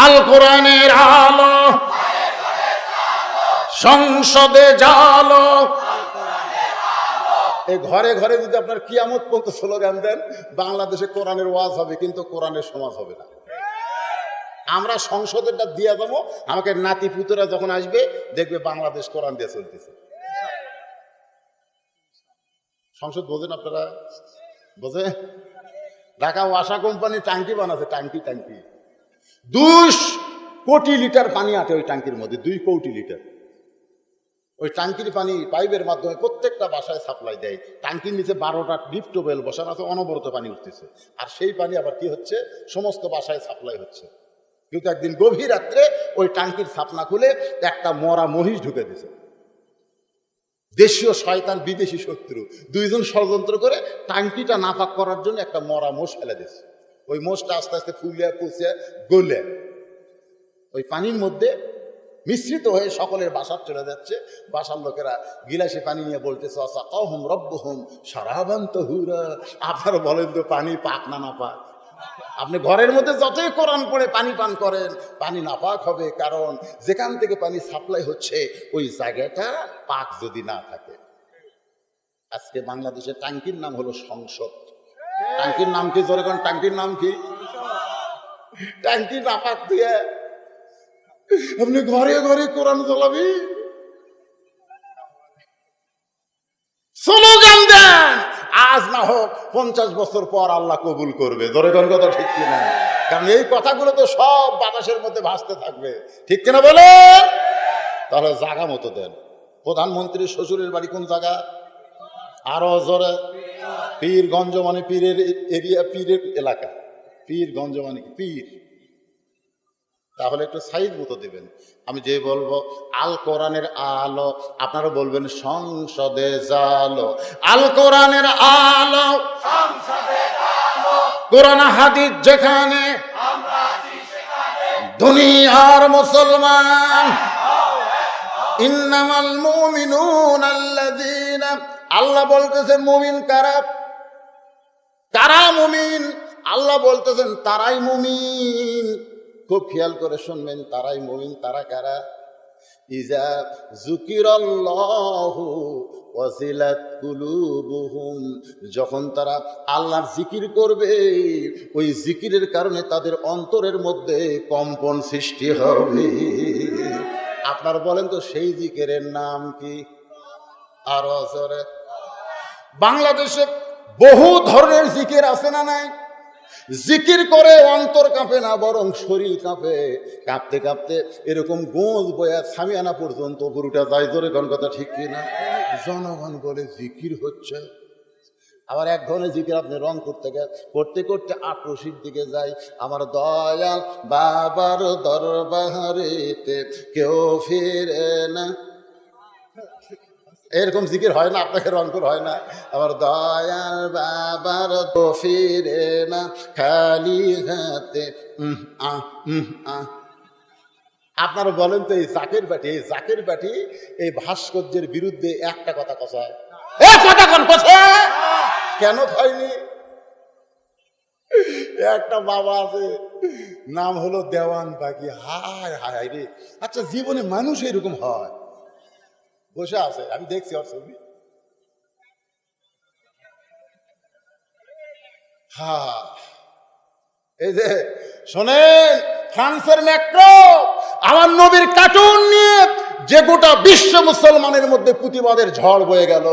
আল কোরআনের আলো, সংসদে জালো। এই ঘরে ঘরে যদি আপনার কিয়ামত পর্যন্ত স্লোগান দেন, বাংলাদেশে কোরআনের ওয়াজ হবে কিন্তু কোরআনের সমাজ হবে না। আমরা সংসদেরটা দিয়ে দেবো, আমাকে নাতি পুতরা যখন আসবে দেখবে বাংলাদেশ কোরআন দিয়ে চলতেছে। সংসদ বোঝেন আপনারা? বোঝে? ঢাকা ওয়াসা কোম্পানি ট্যাঙ্কি বানাচ্ছে, ট্যাঙ্কি 2 কোটি লিটার পানি আটে ওই ট্যাঙ্কির মধ্যে, 2 কোটি লিটার। ওই ট্যাঙ্কির পানি পাইপের মাধ্যমে প্রত্যেকটা বাসায় সাপ্লাই দেয়। ট্যাঙ্কির নিচে 12টা ডিপ টিউবওয়েল বসানো আছে, অনবরত পানি উঠতেছে, আর সেই পানি আবার কি হচ্ছে, সমস্ত বাসায় সাপ্লাই হচ্ছে। কিন্তু একদিন গভীর রাত্রে ওই টাঙ্কির ছাপনা খুলে একটা মরা মহিষ ঢুকে দিয়েছে। দেশীয় শয়তান বিদেশি শত্রু দুইজন ষড়যন্ত্র করে টাঙ্কিটা নাপাক করার জন্য একটা মরা মোষ ফেলে দিয়েছে। ওই মোষটা আস্তে আস্তে ফুলিয়া পুষিয়া গলে ওই পানির মধ্যে মিশ্রিত হয়ে সকলের বাসার চলে যাচ্ছে। বাসার লোকেরা গিলাসে পানি নিয়ে বলতেছে আসাকাহুম রব্বুহুম শারাবান তাহুরা। আপনারা বলেন তো পানি পাক না নাপাক? আপনি ঘরের মধ্যে যতই কোরআন পড়ে পানি পান করেন, পানি নাপাক হবে, কারণ যেখান থেকে পানি সাপ্লাই হচ্ছে ওই জায়গাটা পাক যদি না থাকে। আজকে বাংলাদেশের টাঙ্কির নাম হলো সংসদ। টাঙ্কির নাম কি? জোরে কোন টাঙ্কির নাম কি? টাঙ্কি নাপাক দিয়ে আপনি ঘরে ঘরে কোরআন চালাবি, স্লোগান দেন, আজ না হোক 50 বছর পর আল্লাহ কবুল করবে। জোরে কোন কথা ঠিক কিনা? কারণ এই কথাগুলো তো সব বাতাসের মধ্যে ভাসতে থাকবে, ঠিক কিনা বলেন? তাহলে জায়গা মতো দেন। প্রধানমন্ত্রীর শ্বশুরের বাড়ি কোন জায়গা? আরো জোরে। পীরগঞ্জ মানে পীরের এরিয়া, পীরের এলাকা। পীরগঞ্জ মানে পীর। তাহলে একটু সাইজ মতো দেবেন। আমি যে বলবো আল কোরআনের আলো, আপনারা বলবেন সংসদে জালো। আল কোরআনের আলো, কোরআন হাদিস যেখানে, দুনিয়ার মুসলমান। ইন্নামাল মুমিনুনা আল্লাযীনা, আল্লাহ বলতেছেন মুমিন কারা? কারা মুমিন? আল্লাহ বলতেছেন তারাই মুমিন। খুব খেয়াল করে শুনবেন, তারাই মুমিন। তারা কারা? ইজা যুকিরাল্লাহু ওয়াজিলাত কুলুবুহুম, যখন তারা আল্লাহর জিকির করবে ওই জিকিরের কারণে তাদের অন্তরের মধ্যে কম্পন সৃষ্টি হবে। আপনারা বলেন তো সেই জিকিরের নাম কি? আরো জোরে। বাংলাদেশে বহু ধরনের জিকির আছে না নাই? জিকির করে অন্তর কাঁপে না, বরং শরীর কাঁপে। কাঁপতে কাঁপতে এরকম গোঁজ বয়া সামিয়ানা পর্যন্ত পুরোটা যায়। জোরে কোন কথা ঠিক কিনা? জনগণ বলে জিকির হচ্ছে। আবার এক ধরনের জিকির আপনি রং করতে করতে করতে আক্রোশীর দিকে যায়। আমার দয়াল বাবার দরবারেতে কেউ ফিরে না, এরকম জিকির হয় না? আপনাকে রংপুর হয় না? আমার দয়াল বাবার তো ফিরে না খালি হাতে। আপনারা বলেন তো এই জাকের বাটি, এই জাকের বাটি এই ভাস্কর্যের বিরুদ্ধে একটা কথা কষায়? কথা কোন কষায়? কেন হয়নি? একটা বাবা আছে, নাম হলো দেওয়ান বাগি। হায় হায় রে! আচ্ছা, জীবনে মানুষ এরকম হয়? বসে আছে, আমি দেখছি ওর ছবি। হ্যাঁ, এই যে শোনেন, ফ্রান্সের ম্যাক্রো আমার নবীর কার্টুন নিয়ে যে গোটা বিশ্ব মুসলমানের মধ্যে প্রতিবাদের ঝড় বয়ে গেল,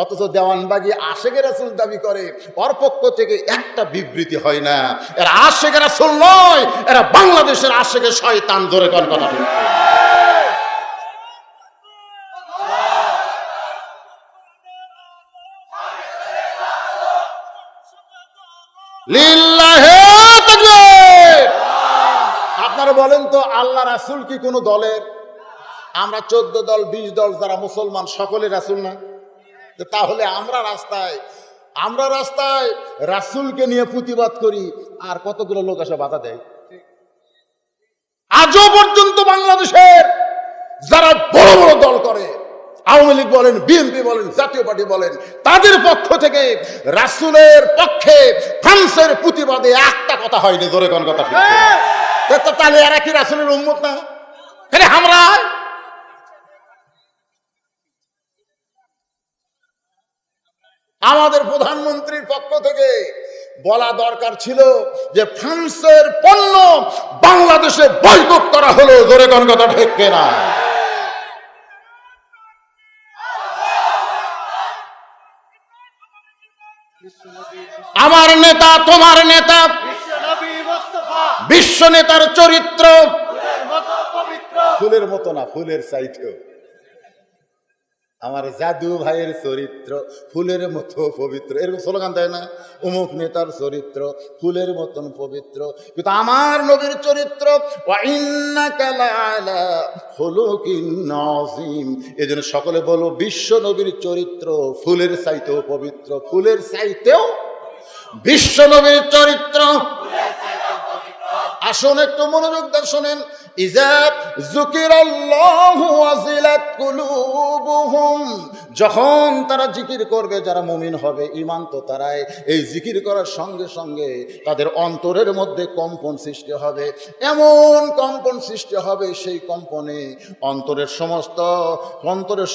অথচ দেওয়ানবাগী আশেকে রাসূল দাবি করে, ওর পক্ষ থেকে একটা বিবৃতি হয় না। এরা আশেকে রাসূল নয়, এরা বাংলাদেশের আশেকে শয়তান। ধরে কোন কথা ঠিক? আপনারা বলেন তো আল্লাহ রাসূল কি কোনো দলের? আমরা 14 দল 20 দল যারা মুসলমান সকলে রাসূল না? তাহলে আমরা রাস্তায় রাসূলকে নিয়ে প্রতিবাদ করি, আর কতগুলো লোক এসে বাধা দেয়। আজও পর্যন্ত বাংলাদেশের যারা বড় বড় দল করে, আওয়ামী লীগ বলেন, বিএনপি বলেন, জাতীয় পার্টি বলেন, তাদের পক্ষ থেকে রাসূলের পক্ষে ফ্রান্সের প্রতিবাদে একটা কথা হয়নি। ধরে কোন কথা ঠিক? তাহলে এরা কি রাসূলের উম্মত না? আমরা আমাদের প্রধানমন্ত্রীর পক্ষ থেকে বলা দরকার ছিল যে ফ্রান্সের পণ্য বাংলাদেশে বয়কট করা হলো। ধরে কোন কথা ঠিক কিনা? আমার নেতা, তোমার নেতা, বিশ্ব নেতার চরিত্র ফুলের মতো না, ফুলের চাইতেও। আমার জাদু ভাইয়ের চরিত্র ফুলের মতো পবিত্র, এরকম স্লোগান দেয় না? অমুক নেতার চরিত্র ফুলের মতন পবিত্র, কিন্তু আমার নবীর চরিত্র ওয়া ইন্নাকা লাআলা খুলুকিন আযীম। এজন্য সকলে বলো, বিশ্ব নবীর চরিত্র ফুলের চাইতেও পবিত্র, ফুলের চাইতেও বিশ্ব নবীর চরিত্র। আসুন একটু মনোযোগ দিয়ে শোনেন। ইযা যুকিরাল্লাহু ওয়াজিলাত কুলুবুহুম, যখন তারা জিকির করবে, যারা মুমিন হবে, ঈমান তো তারাই, এই জিকির করার সঙ্গে সঙ্গে তাদের অন্তরের মধ্যে কম্পন সৃষ্টি হবে, এমন কম্পন সৃষ্টি হবে, সেই কম্পনে অন্তরের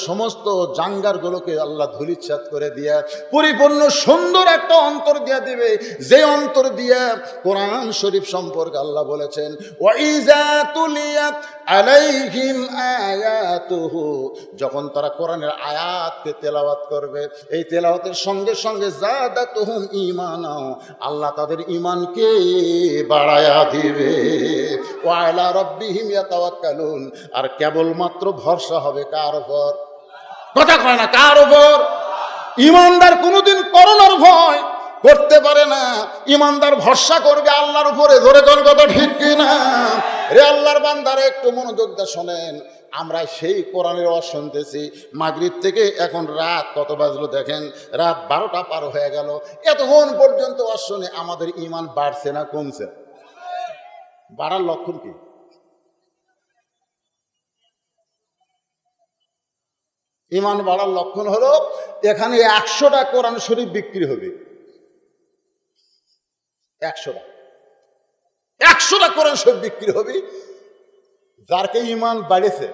সমস্ত জাঙ্গারগুলোকে আল্লাহ ধূলিসাৎ করে দিয়ে পরিপূর্ণ সুন্দর একটা অন্তর দিয়ে দিবে, যে অন্তর দিয়ে কোরআন শরীফ সম্পর্কে আল্লাহ বলেছেন ওয়াইজা তুলিয়াত আলাইহিম আয়াতুহু, যখন তারা কোরআনের আয়াতকে তেলাওয়াত করবে, এই তেলাওয়াতের সঙ্গে সঙ্গে যাদাতুহুম ঈমানা, আল্লাহ তাদের ঈমানকে বাড়ায়া দিবে। ওয়া আলা রাব্বিহিম ইয়াতাওয়াক্কালুন, আর কেবলমাত্র ভরসা হবে কার উপর? কথা কয় না, কার উপর? ঈমানদার কোনোদিন করোনার ভয় করতে পারে না, ঈমানদার ভরসা করবে আল্লাহর উপরে। ধরে কোন কথা ঠিক কিনা? রে আল্লাহর বান্দারা, একটু মনোযোগ দিয়ে শোনেন। আমরা সেই কোরআনের ওয়াজ শুনতেছি মাগরিব থেকে, এখন রাত কত বাজলো দেখেন, রাত 12টা পার হয়ে গেল। এতক্ষণ পর্যন্ত ওয়াজ শুনে আমাদের ঈমান বাড়ছে না কমছে? বাড়ার লক্ষণ কি? ঈমান বাড়ার লক্ষণ হলো এখানে 100টা কোরআন শরীফ বিক্রি হবে। 100টা কোরআন শরীফ বিক্রি হবে। যারকে ঈমান বাড়েছে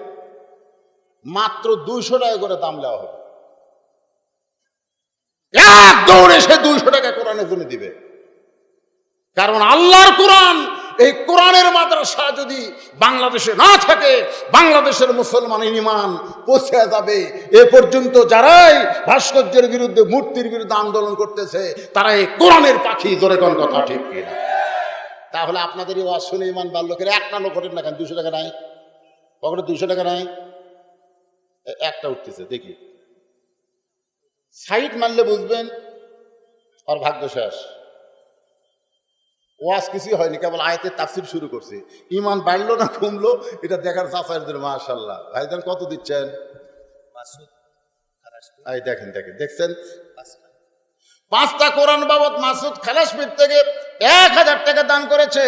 মাত্র 200 টাকা করে দাম দেওয়া হবে। এক দৌড়ে সে 200 টাকা কোরআনের জন্য দিবে। কারণ আল্লাহর কোরআন, এই কোরআনের মাদ্রাসা যদি বাংলাদেশে না থাকে, বাংলাদেশের মুসলমানের ঈমান পৌঁছে যাবে। এ পর্যন্ত যারাই ভাস্কর্যের বিরুদ্ধে, মূর্তির বিরুদ্ধে আন্দোলন করতেছে, তারা এই কোরআনের পাখি। ধরে কোন কথা ঠিক কিনা? তাহলে আপনাদেরই ওয়াজ শুনে ঈমান বাড়লো কেন? একটা লোক ওঠেন না কেন? 200 টাকা নাই পকেটে? 200 টাকা নাই, একটা উঠতেছে দেখি। সাইড মারলে বুঝবেন আর ভাগ্য শেষ। ওয়াজ কিছুই হয়নি, কেবল আয়াতের তাফসীর শুরু করছে। ঈমান বাড়লো না কমলো এটা দেখার চাচার জন্য। মাশাআল্লাহ ভাইজান, কত দিচ্ছেন? এই দেখেন দেখছেন, 5টা কোরআন বাবদ মাসুদ খালাসপীর থেকে 1000 টাকা দান করেছে।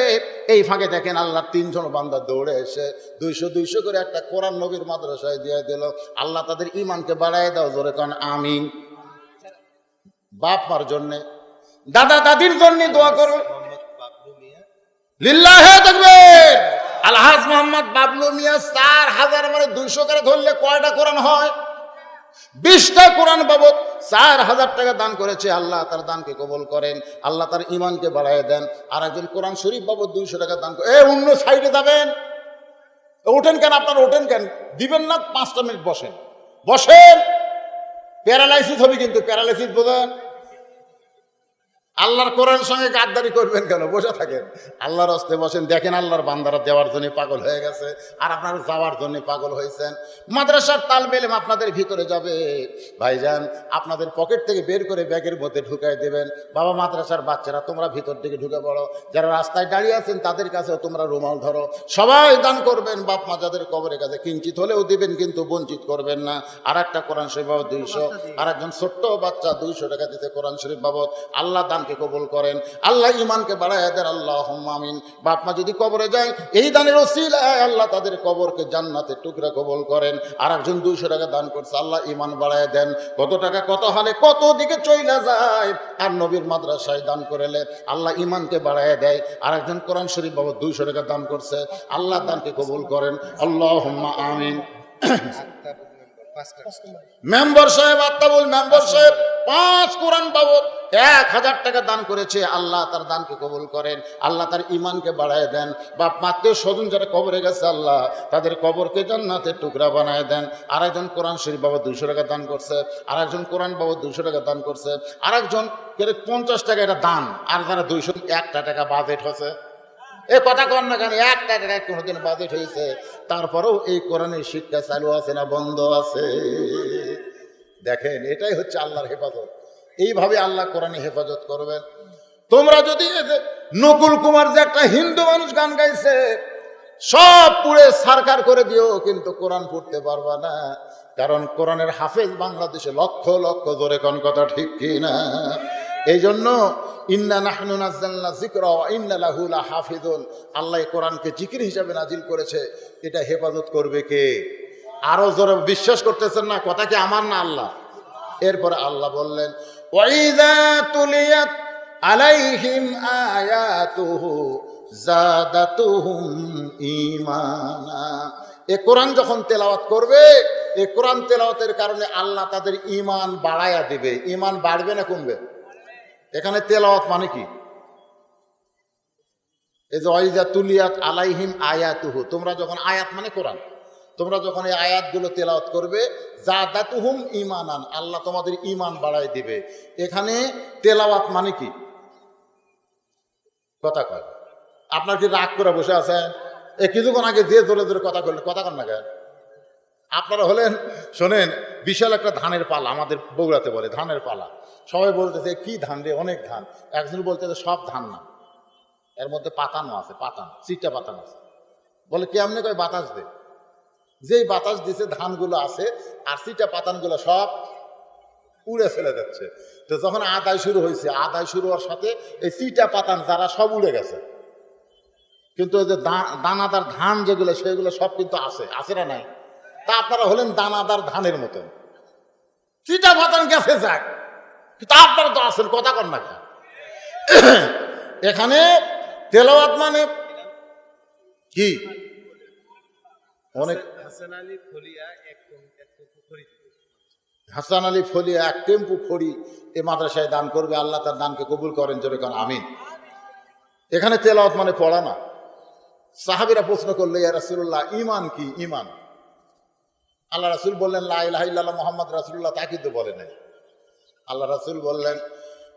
এই ফাঁকে দেখেন আল্লাহ 3 জন বান্দা দৌড়ে এসে 200 করে একটা কোরআন নবীর মাদ্রাসায় দিয়ে দিল। আল্লাহ তাদের ঈমানকে বাড়ায় দাও। জোরে কান আমিন। বাপ মার জন্যে, দাদা দাদির জন্য দোয়া করো। লিল্লাহে তাকবীর। আলহাজ মোহাম্মদ বাবলু মিয়া 4000 মানে 200 করে ধরলে কয়টা কোরআন হয়? 20টা কোরআন বাবদ 4000 টাকা দান করেছে। আল্লাহ তার দানকে কবুল করেন, আল্লাহ তার ঈমানকে বাড়ায় দেন। আর একজন কোরআন শরীফ বাবদ 200 টাকা দান করে। অন্য সাইডে যাবেন, ওঠেন কেন? আপনারা ওঠেন কেন? দিবেন না? 5টা মিনিট বসেন। প্যারালাইসিস হবে কিন্তু। প্যারালাইসিস বোঝেন? আল্লাহর কোরআনের সঙ্গে গাদ্দারি করবেন কেন? বসে থাকেন, আল্লাহর হস্তে বসেন। দেখেন আল্লাহর বান্দারা দেওয়ার জন্য পাগল হয়ে গেছে, আর আপনারা যাওয়ার জন্য পাগল হয়েছেন। মাদ্রাসার তালবে ইলম আপনাদের ভিতরে যাবে। ভাইজান, আপনাদের পকেট থেকে বের করে ব্যাগের মধ্যে ঢুকাই দেবেন। বাবা, মাদ্রাসার বাচ্চারা তোমরা ভিতর থেকে ঢুকে পড়ো। যারা রাস্তায় দাঁড়িয়ে আছেন তাদের কাছেও তোমরা রুমাল ধরো। সবাই দান করবেন। বাপ মা যাদের কবরের কাছে কিঞ্চিত হলেও দিবেন, কিন্তু বঞ্চিত করবেন না। আর একটা কোরআন শরীফ বাবদ 200। আর একজন ছোট্ট বাচ্চা 200 টাকা দিতে কোরআন শরীফ বাবদ। আল্লাহ দানকে কবুল করেন, আল্লাহ ঈমানকে বাড়ায় দেন। আল্লাহুম্মা আমিন। বাপ মা যদি কবরে যায়, এই দানের ওসিলায় আল্লাহ তাদের কবরকে জান্নাতের টুকরা কবুল করেন। আর একজন 200 টাকা দান করছে, আল্লাহ ঈমান বাড়ায় দেন। কত টাকা কত হালে কত দিকে চইলা যায়। আর নবীর মাদ্রাসায় দান করলে আল্লাহ ঈমানকে বাড়ায় দেয়। আর একজন কোরআন শরীফ বাবদ 200 টাকা দান করছে, আল্লাহ দানকে কবুল করেন। আল্লাহুম্মা আমিন। মেম্বার সাহেব, আত্তাবুল মেম্বার সাহেব 5 কোরআন বাবদ 1000 টাকা দান করেছে। আল্লাহ তার দানকে কবুল করেন, আল্লাহ তার ঈমানকে বাড়ায় দেন। বাপ মাত্র স্বজন যারা কবরে গেছে, আল্লাহ তাদের কবরকে জান্নাতের টুকরা বানায় দেন। আর একজন কোরআন শরীফ বাবদ 200 টাকা দান করছে। আর একজন কোরআন বাবদ 200 টাকা দান করছে। আর একজন 50 টাকা এটা দান। আর যারা 200 1টা টাকা বাজেট হচ্ছে। এ কথা কর না কেন? 1টা টাকায় কোনোদিন বাজেট হয়েছে? তারপরেও এই কোরআনের শিক্ষা চালু আছে না বন্ধ আছে? দেখেন, এটাই হচ্ছে আল্লাহর হেফাজত। এইভাবে আল্লাহ কোরআনে হেফাজত করবেন। তোমরা যদি নকুল কুমার যে একটা হিন্দু মানুষ গান গাইছে সব পুড়ে সারকার করে দিও, কিন্তু কোরআন পড়তে পারবা না, কারণ কোরআনের হাফেজ বাংলাদেশে লক্ষ লক্ষ, জোরে কোন কথা ঠিক কি না? এই জন্য ইন্না নাহনু নাযালনা যিকরা ওয়া ইন্না লাহু লাহাফিজুন, আল্লাহ কোরআনকে জিকির হিসাবে নাজিল করেছে, এটা হেফাজত করবে কে? আরো জোরে বিশ্বাস করতেছেন না? কথা কি আমার না আল্লাহ? এরপরে আল্লাহ বললেন ওয়াইযা তুলিয়াত আলাইহিম আয়াতুহু যাদাতুহুম ঈমানা, এ কোরআন যখন তেলাওয়াত করবে, এই কোরআন তেলাওয়াতের কারণে আল্লাহ তাদের ঈমান বাড়ায়া দিবে। ঈমান বাড়বে না কমবে? এখানে তেলাওয়াত মানে কি? এই যে ওয়াইযা তুলিয়াত আলাইহিম আয়াতুহু, তোমরা যখন, আয়াত মানে কোরআন, তোমরা যখন এই আয়াতগুলো তেলাওয়াত করবে, যাদাতুহুম ঈমানান, আল্লাহ তোমাদের ঈমান বাড়ায় দিবে। এখানে তেলাওয়াত মানে কি? কথা কয়, আপনার কি রাগ করে বসে আছেন? কিছুক্ষণ আগে যে জোরে জোরে কথা বললেন, কথা কন না কেন? আপনারা হলেন, শোনেন, বিশাল একটা ধানের পালা, আমাদের বগুড়াতে বলে ধানের পালা। সবাই বলতেছে কি ধান রে? অনেক ধান। একজন বলতেছে সব ধান না, এর মধ্যে পাতানো আছে, পাতান, চিটটা পাতান আছে। বলে কেমনে? কয় বাতাস দে। যেই বাতাস দিছে ধানগুলো আছে, আর চিটা পাতানগুলো সব উড়ে ফেলে যাচ্ছে। তো যখন আদায় শুরু হয়েছে, আদায় শুরু হওয়ার সাথে এই চিটা পাতান যারা সব উড়ে গেছে, কিন্তু ওই যে দানাদার ধান যেগুলো, সেগুলো সব কিন্তু আছে, আছে না নাই? তা আপনারা হলেন দানাদার ধানের মতন, চিটা পাতান গেছে যাক, তা আপনারা তো আছেন, কথা কন না কেন? এখানে তেলাওয়াত মানে কি? অনেক হাসান আলী ফলিয়া এক টেম্পু খড়ি এ মাদ্রাসায় দান করবে, আল্লাহ তার দানকে কবুল করেন, জোরে কোন আমিন। এখানে তেলাওয়াত মানে পড়া না। সাহাবীরা প্রশ্ন করলে ইয়া রাসূলুল্লাহ, ঈমান কি? ঈমান, আল্লাহ রাসূল বললেন লা ইলাহা ইল্লাল্লাহ মুহাম্মদ রাসূলুল্লাহ, তা কিন্তু বলে নাই। আল্লাহ রাসূল বললেন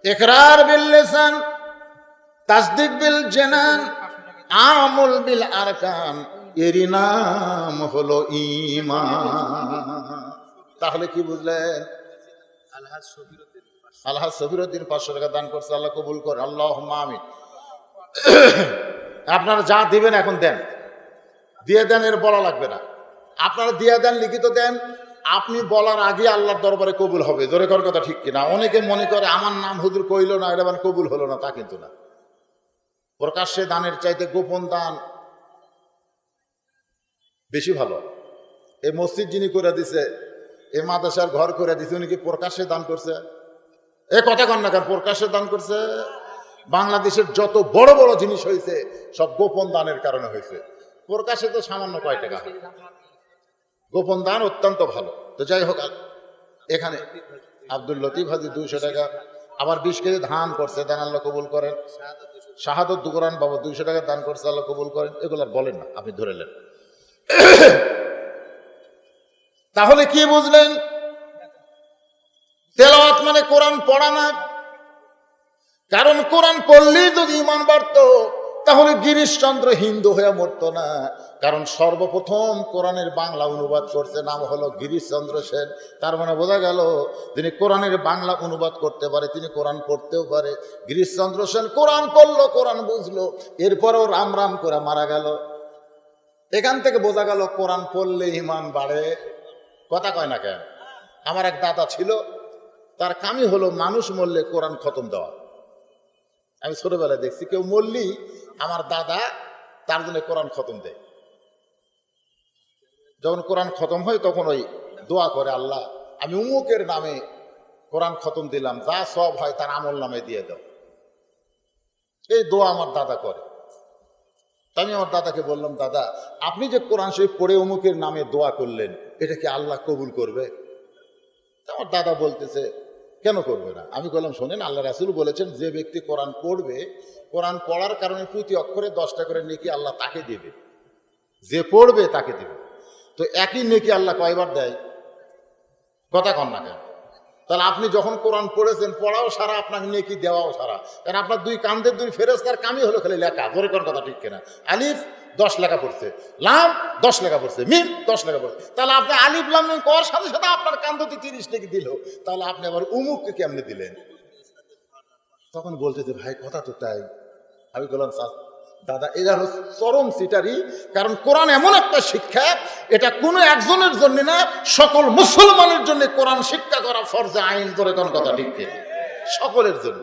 ইকরার বিল লিসান, তাসদিক বিল জানান, আমল বিল আরকান, এরই নাম হলো ঈমান। তাহলে কি বুঝলেন? আলহাজ সফিরউদ্দিন 500 টাকা দান করছে, আল্লাহ কবুল করে, আল্লাহুম্মা আমিন। আপনারা যা দিবেন এখন দেন, দিয়ে দেন, এর বলা লাগবে না। আপনারা দিয়ে দেন, লিখিত দেন, আপনি বলার আগে আল্লাহর দরবারে কবুল হবে, জোরে কর কথা ঠিক কিনা? অনেকে মনে করে আমার নাম হুজুর কইলো না, এটা মানে কবুল হলো না, তা কিন্তু না। প্রকাশ্যে দানের চাইতে গোপন দান বেশি ভালো। এই মসজিদ যিনি করে দিছে, এই মাদ্রাসার ঘর করে দিছে, উনি কি প্রকাশ্যে দান করছে? এ কথা কন না কেন? প্রকাশ্যে দান করছে। বাংলাদেশের যত বড় বড় জিনিস হয়েছে সব গোপন দানের কারণে হয়েছে। প্রকাশ্যে তো সামান্য কয় টাকা, গোপন দান অত্যন্ত ভালো। তো যাই হোক, এখানে আব্দুল লতিফ হাজি 200 টাকা, আবার 20 কেজি ধান করছে, দান আল্লাহ কবুল করেন। শাহাদত দুকুরান বাবা 200 টাকা দান করছে, আল্লাহ কবুল করেন। এগুলো বলেন না, আপনি ধরে নেন। তাহলে কি বুঝলেন? তেলাওয়াত মানে কোরআন পড়া না। কারণ কোরআন পড়লেই যদি ঈমান বাড়তো, তাহলে গিরিশচন্দ্র হিন্দু হয়ে মরতো না। কারণ সর্বপ্রথম কোরআনের বাংলা অনুবাদ করছে, নাম হলো গিরিশচন্দ্র সেন। তার মানে বোঝা গেল, যিনি কোরআনের বাংলা অনুবাদ করতে পারে, তিনি কোরআন পড়তেও পারে। গিরিশচন্দ্র সেন কোরআন পড়লো, কোরআন বুঝলো, এরপরেও রাম রাম করে মারা গেল। এখান থেকে বোঝা গেল কোরআন পড়লে ঈমান বাড়ে। কথা কয় না কেন? আমার এক দাদা ছিল, তার কামই হলো মানুষ মরলে কোরআন খতম দেওয়া। আমি ছোটবেলায় দেখছি, কেউ মরলি আমার দাদা তার জন্য কোরআন খতম দেয়। যখন কোরআন খতম হয় তখন ওই দোয়া করে, আল্লাহ আমি উমুকের নামে কোরআন খতম দিলাম, যা সব হয় তার আমল নামে দিয়ে দাও। এই দোয়া আমার দাদা করে। আমি আমার দাদাকে বললাম, দাদা আপনি যে কোরআন শরীফ পড়ে অমুকের নামে দোয়া করলেন, এটা কি আল্লাহ কবুল করবে? আমার দাদা বলতেছে, কেন করবে না? আমি বললাম, শোনেন, আল্লাহ রাসূল বলেছেন যে ব্যক্তি কোরআন পড়বে, কোরআন পড়ার কারণে প্রতি অক্ষরে 10টা করে নেকি আল্লাহ তাকে দেবে, যে পড়বে তাকে দেবে। তো একই নেকি আল্লাহ কয়বার দেয়? কথা কন না কেন? তাহলে আপনি যখন কোরআন পড়েছেন, পড়াও সারা, আপনাকে নেকি দেওয়াও সারা। কারণ আপনার দুই কান্দের দুই ফেরেশতার কামই হলো খালি লেখা। ধরে কোন কথা ঠিক কিনা? আলিফ 10 লেখা পড়ছে, লাম 10 লেখা পড়ছে, মিম 10 লেখা পড়ছে। তাহলে আপনি আলিফ লাম মিম করার সাথে সাথে আপনার কান্দতে 30 নেকি দিল। তাহলে আপনি আবার উমুককে কেমনে দিলেন? তখন বলতে যে ভাই কথা তো তাই। আমি বললাম দাদা, এটা হলো চরম সিটারি। কারণ কোরআন এমন একটা শিক্ষা, এটা কোনো একজনের জন্য না, সকল মুসলমানের জন্য কোরআন শিক্ষা করা ফরজে আইন। ধরে কোন কথা ঠিক কিনা? সকলের জন্য।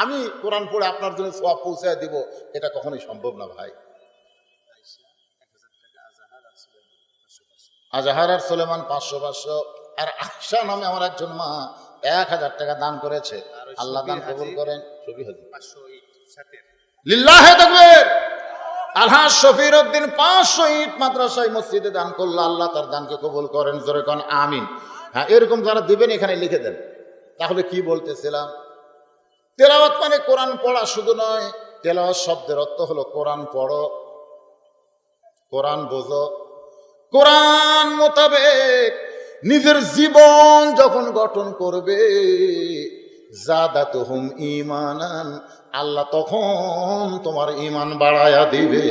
আমি কোরআন পড়ে আপনার জন্য সওয়াব পৌঁছায় দিব, এটা কখনোই সম্ভব না ভাই। আজহার আর সুলেমান 500 আর আয়শা নামে আমার একজন মা 1000 টাকা দান করেছে। আল্লাহ দান কবুল করেন। লিল্লাহে তাকবীর। আলহাজ শফির উদ্দিন 500 ইট মাদ্রাসায় মসজিদে দান করলো। আল্লাহ তার দানকে কবুল করেন। জোরে কোন আমিন। হ্যাঁ, এরকম যারা দিবেন এখানে লিখে দেন। তাহলে কি বলতেছিলাম? তেলাওয়াত মানে কোরআন পড়া শুধু নয়, তেলাওয়াত শব্দের অর্থ হলো কোরআন পড়ো, কোরআন বোঝো, কোরআন মোতাবেক নিজের জীবন যখন গঠন করবে, জাদাতুহুম ঈমানান, আল্লাহ তখন তোমার ঈমান বাড়ায়া দিবে।